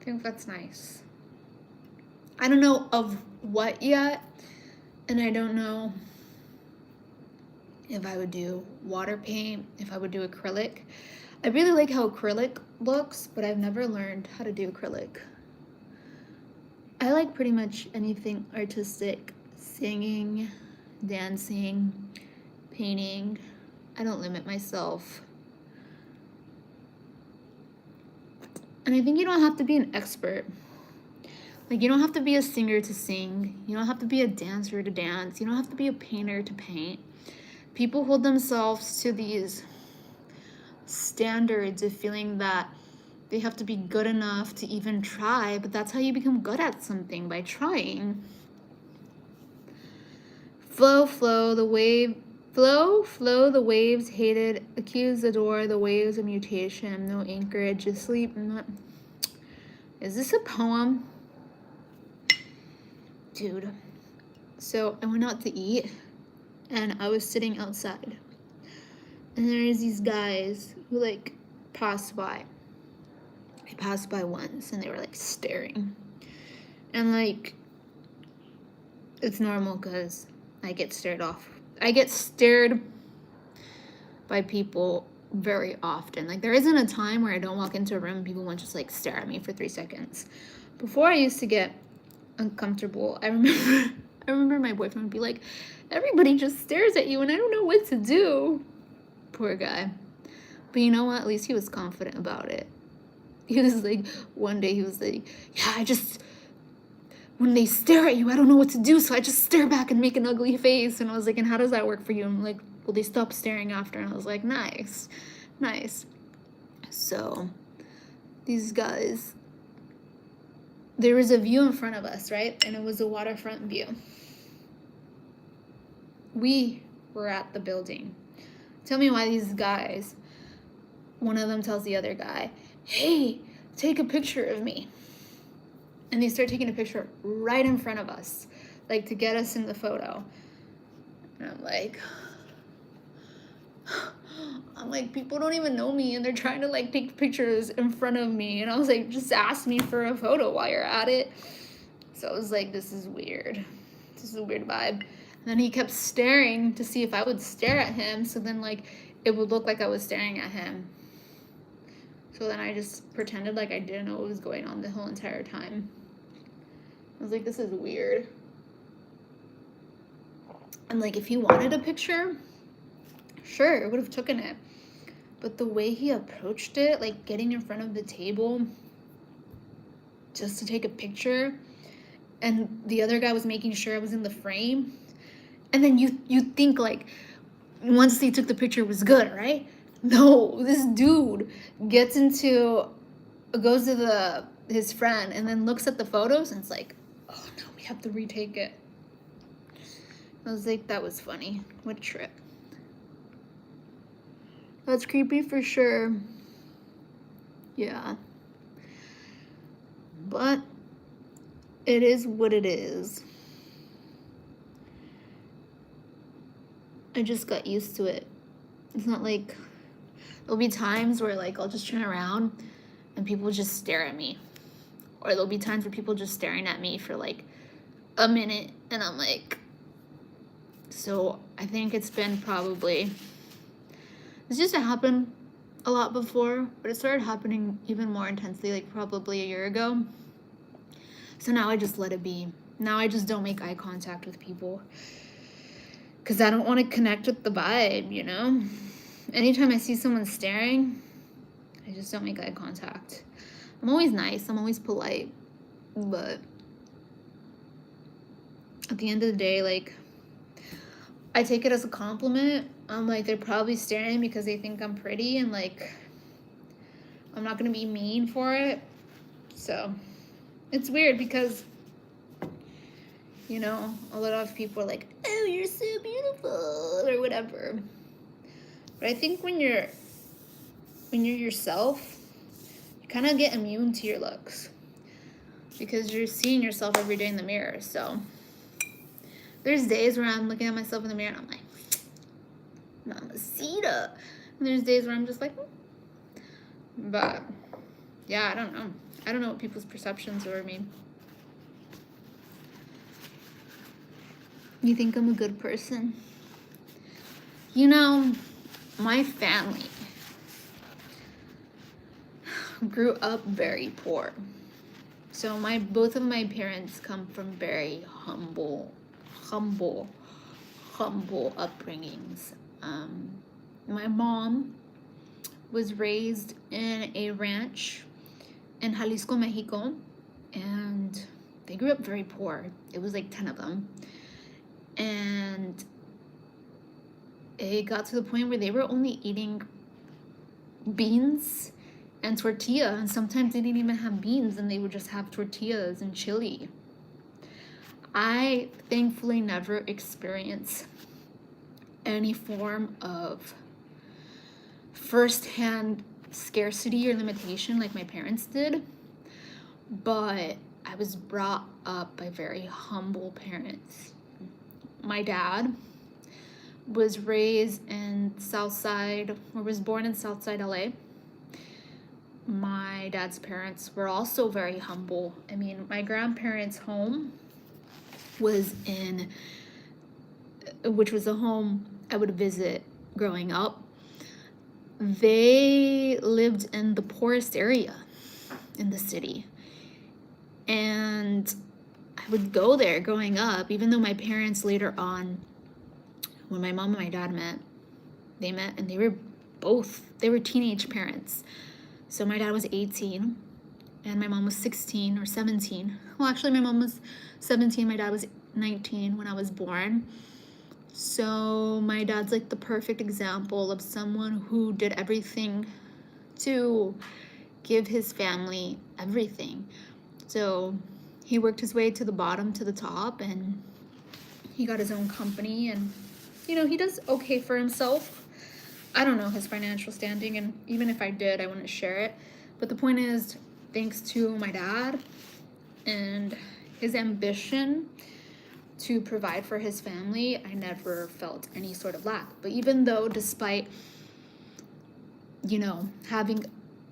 I think that's nice. I don't know of what yet, and I don't know if I would do water paint, if I would do acrylic. I really like how acrylic looks, but I've never learned how to do acrylic. I like pretty much anything artistic, singing, dancing, painting. I don't limit myself. And I think you don't have to be an expert. Like, you don't have to be a singer to sing. You don't have to be a dancer to dance. You don't have to be a painter to paint. People hold themselves to these standards of feeling that they have to be good enough to even try, but that's how you become good at something, by trying. Flow, the wave. Flow, the waves hated. Accuse, adore, the waves of mutation. No anchorage, asleep. Is this a poem? Dude. So I went out to eat, and I was sitting outside. And there's these guys who, like, passed by. They passed by once, and they were, like, staring. And, like, it's normal because I get stared by people very often. Like, there isn't a time where I don't walk into a room and people won't just, like, stare at me for 3 seconds. Before, I used to get uncomfortable. I remember my boyfriend would be like, everybody just stares at you and I don't know what to do. Poor guy. But you know what? At least he was confident about it. He was like, one day he was like, yeah, when they stare at you, I don't know what to do, so I just stare back and make an ugly face. And I was like, and how does that work for you? And I'm like, well, they stop staring after. And I was like, nice. So these guys, there was a view in front of us, right? And it was a waterfront view. We were at the building. Tell me why these guys, one of them tells the other guy, hey, take a picture of me. And they start taking a picture right in front of us, like to get us in the photo. And I'm like, people don't even know me and they're trying to like take pictures in front of me. And I was like, just ask me for a photo while you're at it. So I was like, this is weird. This is a weird vibe. And then he kept staring to see if I would stare at him. So then like it would look like I was staring at him. So then I just pretended like I didn't know what was going on the whole entire time. I was like, this is weird. And like, if he wanted a picture, sure, I would have taken it. But the way he approached it, like getting in front of the table just to take a picture, and the other guy was making sure I was in the frame, and then you think like once they took the picture it was good, right? No, this dude goes to his friend and then looks at the photos and it's like, oh no, we have to retake it. I was like, that was funny. What a trip. That's creepy for sure. Yeah. But it is what it is. I just got used to it. It's not like, there'll be times where like I'll just turn around and people just stare at me. Or there'll be times where people just staring at me for like a minute and I'm like, so I think it's been probably, this used to happen a lot before, but it started happening even more intensely like probably a year ago. So now I just let it be. Now I just don't make eye contact with people because I don't want to connect with the vibe, you know? Anytime I see someone staring, I just don't make eye contact. I'm always nice, I'm always polite, but at the end of the day, like, I take it as a compliment. I'm like, they're probably staring because they think I'm pretty and like, I'm not gonna be mean for it. So it's weird because, you know, a lot of people are like, oh, you're so beautiful or whatever. But I think when you're yourself, you kind of get immune to your looks because you're seeing yourself every day in the mirror. So there's days where I'm looking at myself in the mirror and I'm like, Mamacita. And there's days where I'm just like, but yeah, I don't know. I don't know what people's perceptions are of me. You think I'm a good person? You know, my family grew up very poor. So both of my parents come from very humble upbringings. My mom was raised in a ranch in Jalisco, Mexico, and they grew up very poor. It was like 10 of them. And it got to the point where they were only eating beans and tortilla, and sometimes they didn't even have beans and they would just have tortillas and chili. I thankfully never experienced any form of firsthand scarcity or limitation like my parents did, but I was brought up by very humble parents. My dad was raised in Southside, or was born in Southside LA. My dad's parents were also very humble. I mean, my grandparents' home was which was a home I would visit growing up. They lived in the poorest area in the city. And I would go there growing up, even though my parents later on, when my mom and my dad met and they were teenage parents. So my dad was 18 and my mom was 16 or 17. Well, actually my mom was 17, my dad was 19 when I was born. So my dad's like the perfect example of someone who did everything to give his family everything. So he worked his way to the bottom to the top, and he got his own company, and he does okay for himself. I don't know his financial standing, and even if I did, I wouldn't share it. But the point is, thanks to my dad and his ambition to provide for his family, I never felt any sort of lack. But even though, despite, having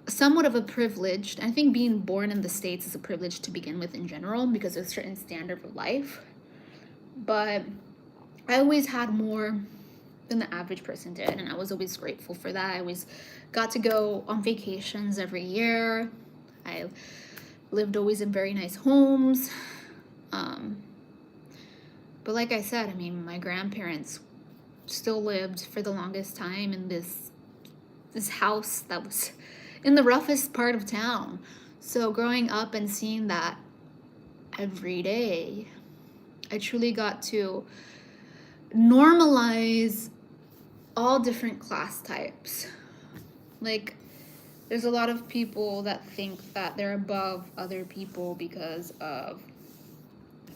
somewhat of a privilege, I think being born in the States is a privilege to begin with in general because of a certain standard of life. But I always had more than the average person did, and I was always grateful for that. I always got to go on vacations every year. I lived always in very nice homes. But like I said, I mean, my grandparents still lived for the longest time in this house that was in the roughest part of town. So growing up and seeing that every day, I truly got to normalize all different class types. Like, there's a lot of people that think that they're above other people because of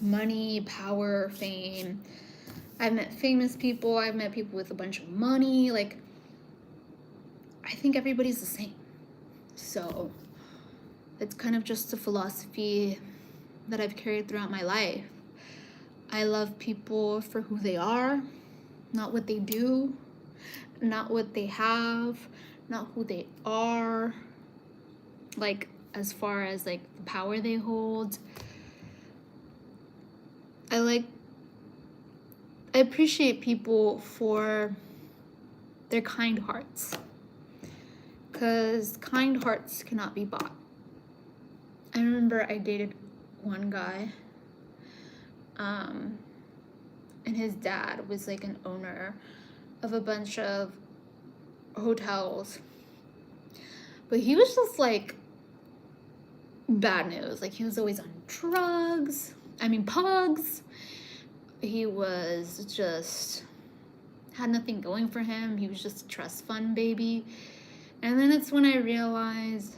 money, power, fame. I've met famous people. I've met people with a bunch of money. Like, I think everybody's the same. So it's kind of just a philosophy that I've carried throughout my life. I love people for who they are, not what they do, not what they have, not who they are, like as far as like the power they hold. I appreciate people for their kind hearts, because kind hearts cannot be bought. I remember I dated one guy, and his dad was like an owner of a bunch of hotels, but he was just like bad news. Like, he was always on pugs. He was just had nothing going for him. He was just a trust fund baby. And then it's when I realized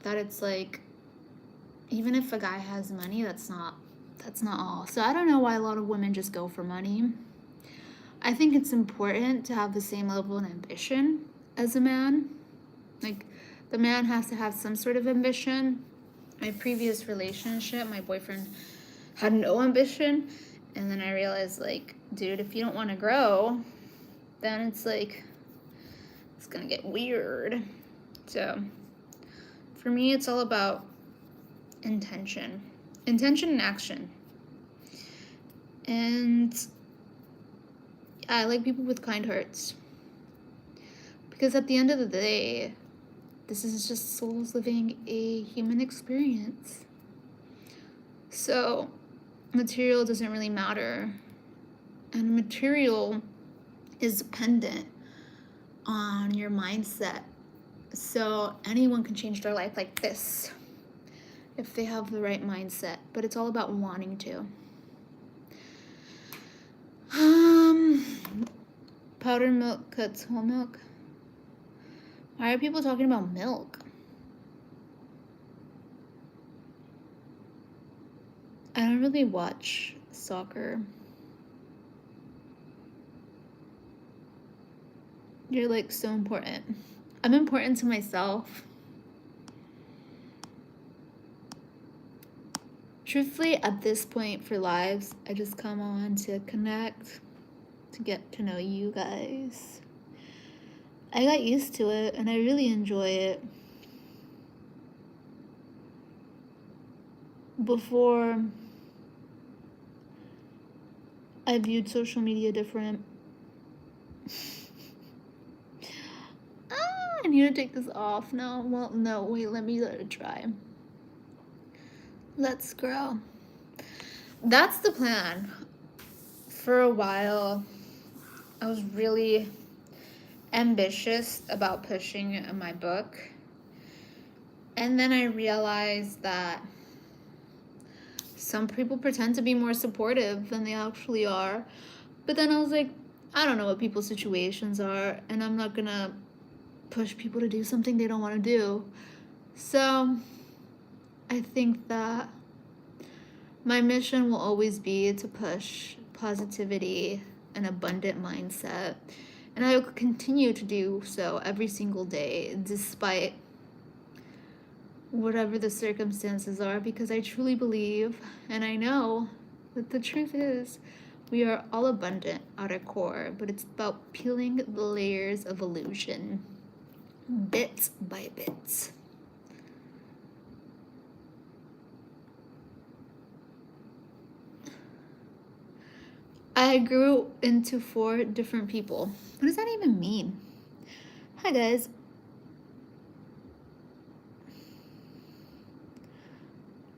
that it's like, even if a guy has money, that's not all. So I don't know why a lot of women just go for money. I think it's important to have the same level of ambition as a man. Like, the man has to have some sort of ambition. My previous relationship, my boyfriend had no ambition. And then I realized, like, dude, if you don't want to grow, then it's like, it's going to get weird. So for me, it's all about intention and action. And I like people with kind hearts, because at the end of the day, this is just souls living a human experience. So material doesn't really matter, and material is dependent on your mindset. So anyone can change their life like this if they have the right mindset, but it's all about wanting to. Powdered milk cuts whole milk. Why are people talking about milk? I don't really watch soccer. You're like so important. I'm important to myself. Truthfully, at this point for lives, I just come on to connect, to get to know you guys. I got used to it and I really enjoy it. Before, I viewed social media different. I need to take this off now. Well, no, wait, let it try. Let's grow. That's the plan. For a while, I was really ambitious about pushing my book. And then I realized that some people pretend to be more supportive than they actually are. But then I was like, I don't know what people's situations are, and I'm not gonna push people to do something they don't want to do. So I think that my mission will always be to push positivity and abundant mindset. And I will continue to do so every single day, despite whatever the circumstances are, because I truly believe and I know that the truth is we are all abundant at our core, but it's about peeling the layers of illusion bit by bit. I grew into 4 different people. What does that even mean? Hi, guys.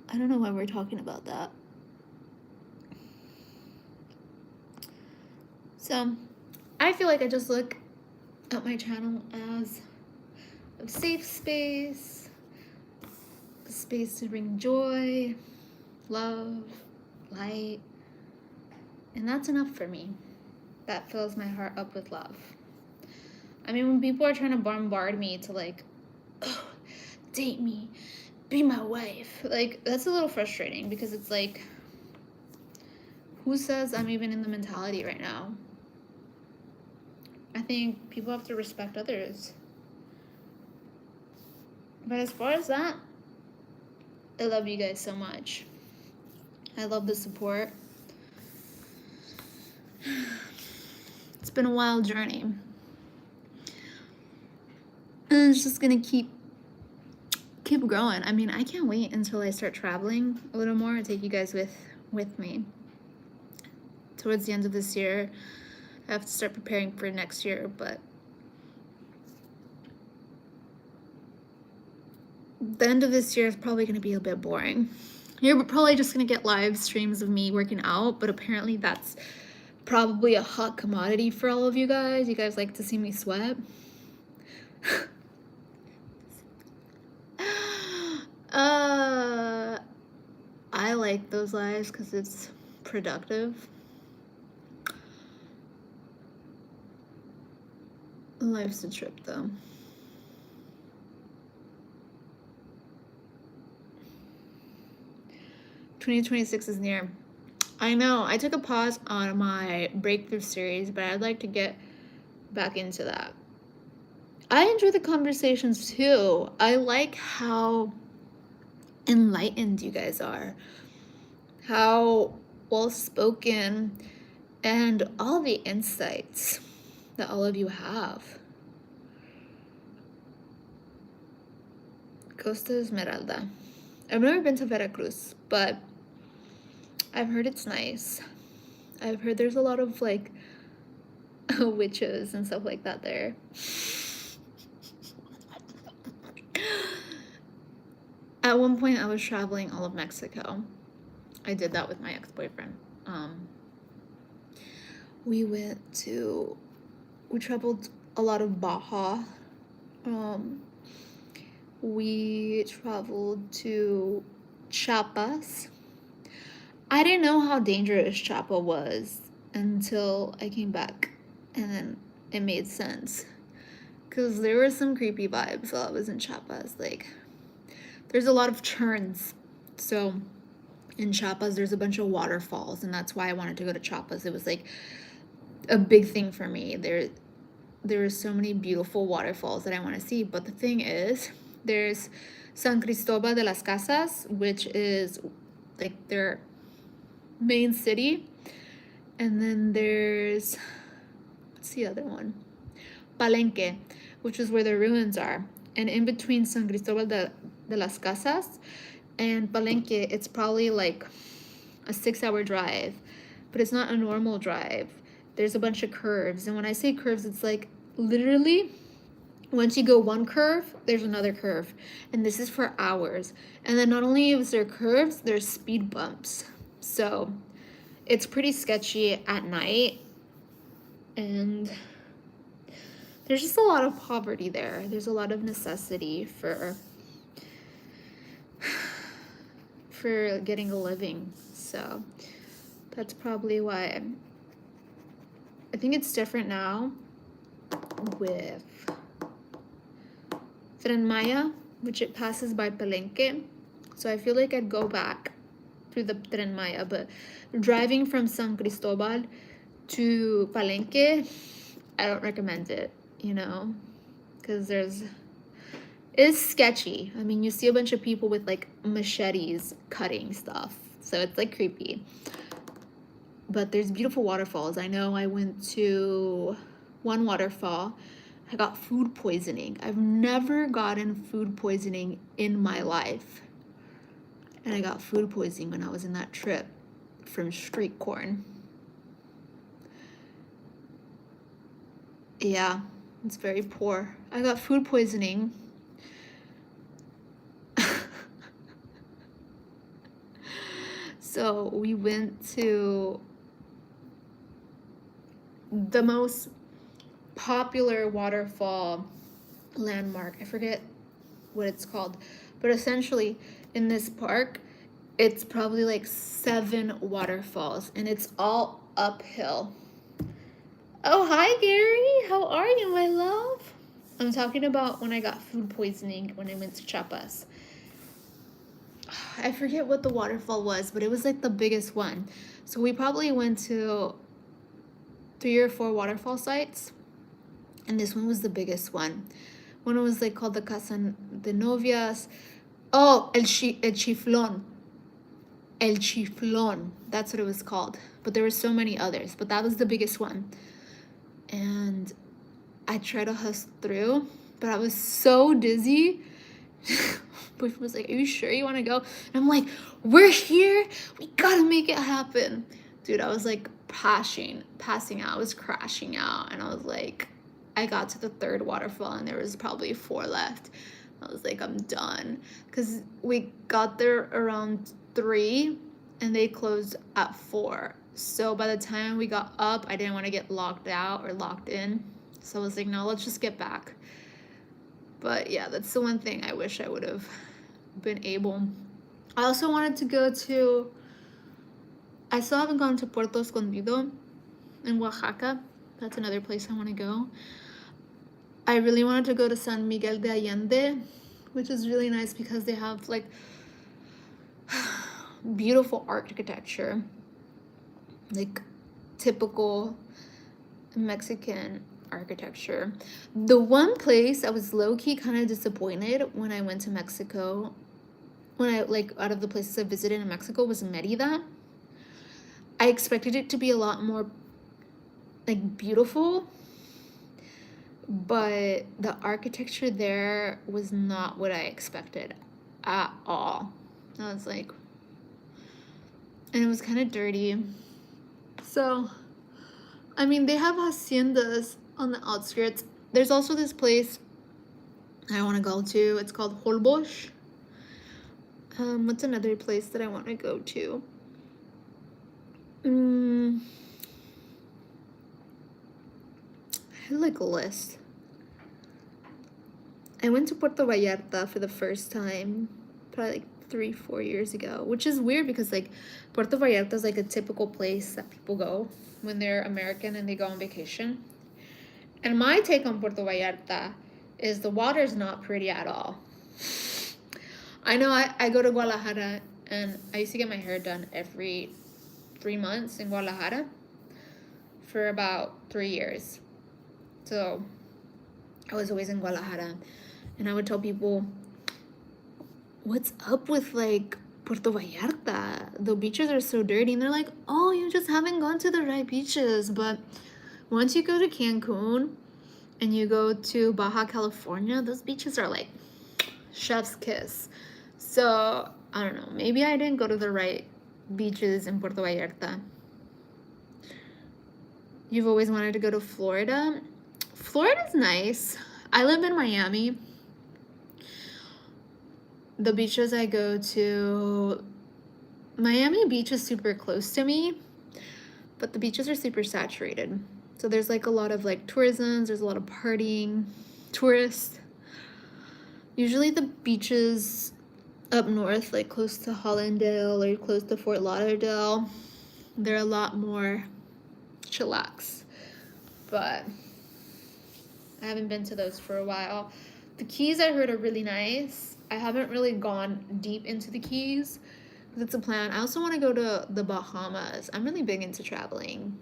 I don't know why we're talking about that. So, I feel like I just look at my channel as a safe space, a space to bring joy, love, light, and that's enough for me. That fills my heart up with love. I mean, when people are trying to bombard me to like, oh, date me, be my wife, like, that's a little frustrating because it's like, who says I'm even in the mentality right now? I think people have to respect others. But as far as that, I love you guys so much. I love the support. It's been a wild journey. And it's just gonna keep growing. I mean, I can't wait until I start traveling a little more and take you guys with me. Towards the end of this year, I have to start preparing for next year, but the end of this year is probably going to be a bit boring. You're probably just going to get live streams of me working out, but apparently that's probably a hot commodity for all of you guys. You guys like to see me sweat. I like those lives because it's productive. Life's a trip, though. "2026 is near." I know, I took a pause on my breakthrough series, but I'd like to get back into that. I enjoy the conversations too. I like how enlightened you guys are, how well spoken, and all the insights that all of you have. Costa Esmeralda. I've never been to Veracruz, but I've heard it's nice. I've heard there's a lot of like witches and stuff like that there. At one point, I was traveling all of Mexico. I did that with my ex-boyfriend. We traveled a lot of Baja. We traveled to Chiapas. I didn't know how dangerous Chiapas was until I came back. And then it made sense. Because there were some creepy vibes while I was in Chiapas. Like, there's a lot of churns. So, in Chiapas, there's a bunch of waterfalls, and that's why I wanted to go to Chiapas. It was like a big thing for me. There are so many beautiful waterfalls that I want to see. But the thing is, there's San Cristobal de las Casas, which is like their main city. And then there's, what's the other one? Palenque, which is where the ruins are. And in between San Cristobal de las Casas and Palenque, it's probably like a 6-hour drive, but it's not a normal drive. There's a bunch of curves. And when I say curves, it's like literally once you go one curve, there's another curve. And this is for hours. And then not only is there curves, there's speed bumps. So it's pretty sketchy at night. And there's just a lot of poverty there. There's a lot of necessity for getting a living. So that's probably why. I think it's different now with Tren Maya, which it passes by Palenque. So I feel like I'd go back through the Tren Maya, but driving from San Cristobal to Palenque, I don't recommend it, you know, because it's sketchy. I mean, you see a bunch of people with like machetes cutting stuff, so it's like creepy. But there's beautiful waterfalls. I know I went to one waterfall. I got food poisoning. I've never gotten food poisoning in my life. And I got food poisoning when I was in that trip from street corn. Yeah, it's very poor. I got food poisoning. So we went to the most popular waterfall landmark. I forget what it's called, but essentially in this park, it's probably like 7 waterfalls, and it's all uphill. Oh, hi, Gary. How are you, my love? I'm talking about when I got food poisoning when I went to Chiapas. I forget what the waterfall was, but it was like the biggest one. So we probably went to 3 or 4 waterfall sites, and this one was the biggest one. One was like called the Casa de Novias. Oh, El Chiflón. El Chiflón. That's what it was called. But there were so many others, but that was the biggest one. And I tried to hustle through, but I was so dizzy. Boyfriend was like, "Are you sure you want to go?" And I'm like, "We're here. We gotta make it happen." Dude, I was like passing out. I was crashing out. And I was like, I got to the 3rd waterfall and there was probably 4 left. I was like, I'm done. Because we got there around 3 and they closed at 4. So by the time we got up, I didn't want to get locked out or locked in. So I was like, no, let's just get back. But yeah, that's the one thing I wish I would have been able. I also wanted to go to, I still haven't gone to Puerto Escondido in Oaxaca. That's another place I want to go. I really wanted to go to San Miguel de Allende, which is really nice because they have like beautiful architecture, like typical Mexican architecture. The one place I was low-key kind of disappointed when I went to Mexico, when I like out of the places I visited in Mexico, was Merida. I expected it to be a lot more like beautiful, but the architecture there was not what I expected at all. I was like, and it was kind of dirty. So, I mean, they have haciendas on the outskirts. There's also this place I want to go to. It's called Holbox. What's another place that I want to go to? I had like a list. I went to Puerto Vallarta for the first time probably like 3-4 years ago, which is weird because like Puerto Vallarta is like a typical place that people go when they're American and they go on vacation. And my take on Puerto Vallarta is the water is not pretty at all. I know I go to Guadalajara and I used to get my hair done every 3 months in Guadalajara for about 3 years. So I was always in Guadalajara and I would tell people, what's up with like Puerto Vallarta? The beaches are so dirty. And they're like, oh, you just haven't gone to the right beaches. But once you go to Cancun and you go to Baja California, those beaches are like chef's kiss. So I don't know, maybe I didn't go to the right beaches in Puerto Vallarta. You've always wanted to go to Florida. Florida's nice. I live in Miami. The beaches I go to, Miami Beach is super close to me, but the beaches are super saturated. So there's like a lot of like tourism, there's a lot of partying, tourists. Usually the beaches up north, like close to Hollandale or close to Fort Lauderdale, they're a lot more chillax. But I haven't been to those for a while. The Keys I heard are really nice. I haven't really gone deep into the Keys because it's a plan. I also want to go to the Bahamas. I'm really big into traveling,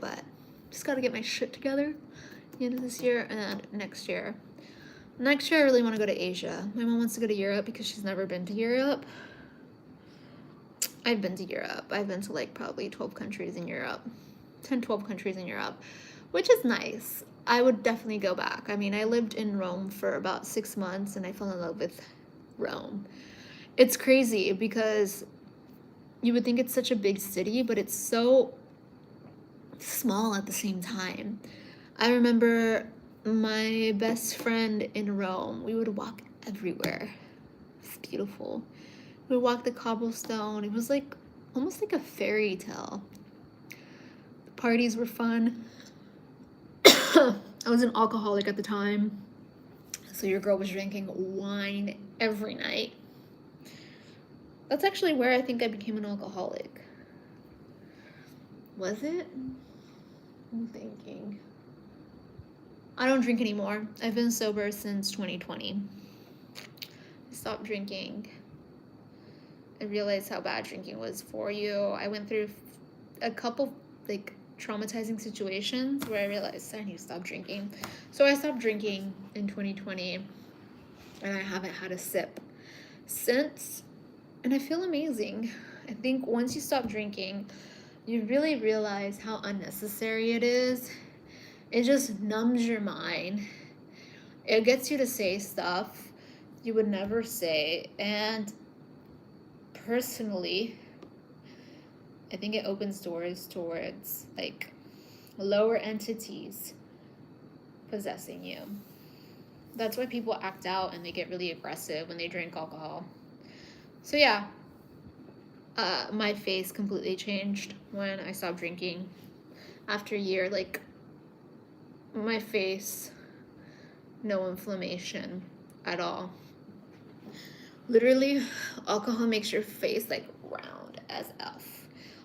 but just got to get my shit together the end of this year and next year. Next year, I really want to go to Asia. My mom wants to go to Europe because she's never been to Europe. I've been to Europe. I've been to like probably 12 countries in Europe. 10, 12 countries in Europe, which is nice. I would definitely go back. I mean, I lived in Rome for about 6 months and I fell in love with Rome. It's crazy because you would think it's such a big city, but it's so small at the same time. I remember my best friend in Rome, we would walk everywhere. It's beautiful. We would walk the cobblestone. It was like almost like a fairy tale. The parties were fun. I was an alcoholic at the time, so your girl was drinking wine every night. That's actually where I think I became an alcoholic. Was it? I'm thinking. I don't drink anymore. I've been sober since 2020. I stopped drinking. I realized how bad drinking was for you. I went through a couple like traumatizing situations where I realized I need to stop drinking. So I stopped drinking in 2020 and I haven't had a sip since, and I feel amazing. I think once you stop drinking, you really realize how unnecessary it is. It just numbs your mind. It gets you to say stuff you would never say. And personally, I think it opens doors towards like lower entities possessing you. That's why people act out and they get really aggressive when they drink alcohol. So yeah, my face completely changed when I stopped drinking. After a year, like my face, no inflammation at all. Literally, alcohol makes your face like round as F.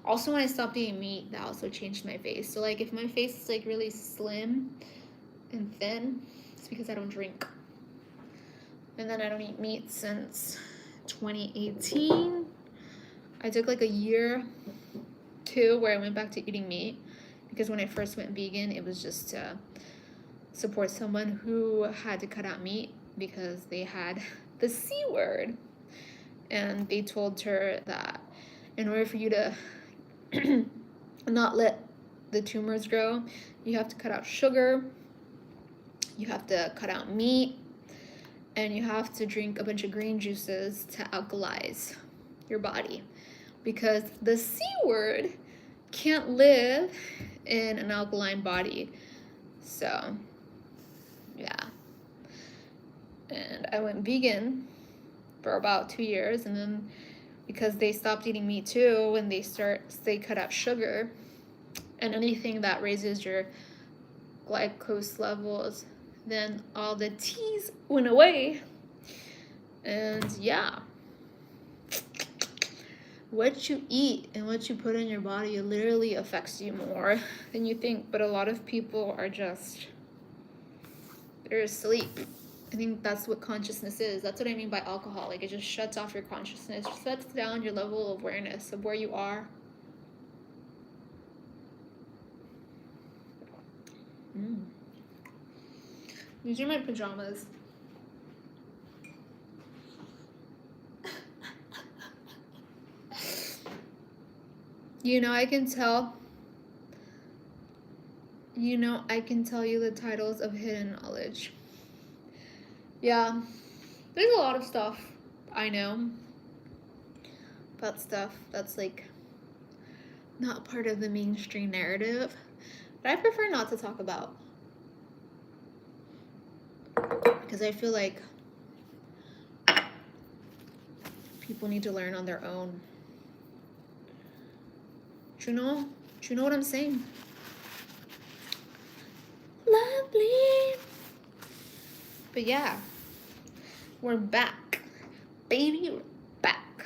Also, when I stopped eating meat, that also changed my face. So like if my face is like really slim and thin, it's because I don't drink. And then I don't eat meat since 2018. I took like a year, 2, where I went back to eating meat. Because when I first went vegan, it was just to support someone who had to cut out meat because they had the C word. And they told her that in order for you to not let the tumors grow, you have to cut out sugar, you have to cut out meat, and you have to drink a bunch of green juices to alkalize your body. Because the C word can't live in an alkaline body. So, yeah. And I went vegan for about 2 years, and then because they stopped eating meat too, and they cut out sugar and anything that raises your glucose levels, then all the T's went away. And yeah, what you eat and what you put in your body, it literally affects you more than you think. But a lot of people are just, they're asleep. I think that's what consciousness is. That's what I mean by alcohol. Like, it just shuts off your consciousness, shuts down your level of awareness of where you are. These are my pajamas. You know, I can tell you the titles of hidden knowledge. Yeah, there's a lot of stuff I know about stuff that's like not part of the mainstream narrative, but I prefer not to talk about, because I feel like people need to learn on their own. Do you know what I'm saying? Lovely. But yeah, we're back. Baby, we're back.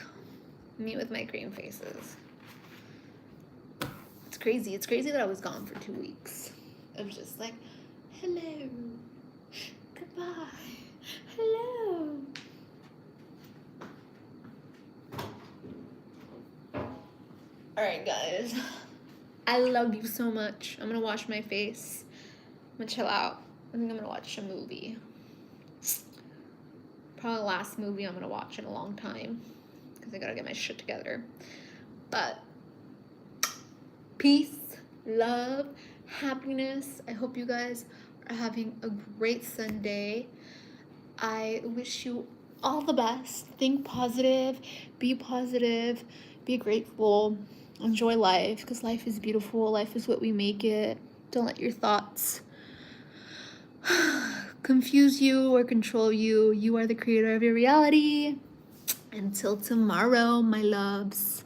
Me with my cream faces. It's crazy. It's crazy that I was gone for 2 weeks. I was just like, hello, goodbye, hello. Alright, guys. I love you so much. I'm gonna wash my face. I'm gonna chill out. I think I'm gonna watch a movie. Probably the last movie I'm gonna watch in a long time, because I gotta get my shit together. But peace, love, happiness. I hope you guys are having a great Sunday. I wish you all the best. Think positive, be grateful, enjoy life, because life is beautiful. Life is what we make it. Don't let your thoughts confuse you or control you. You are the creator of your reality. Until tomorrow, my loves.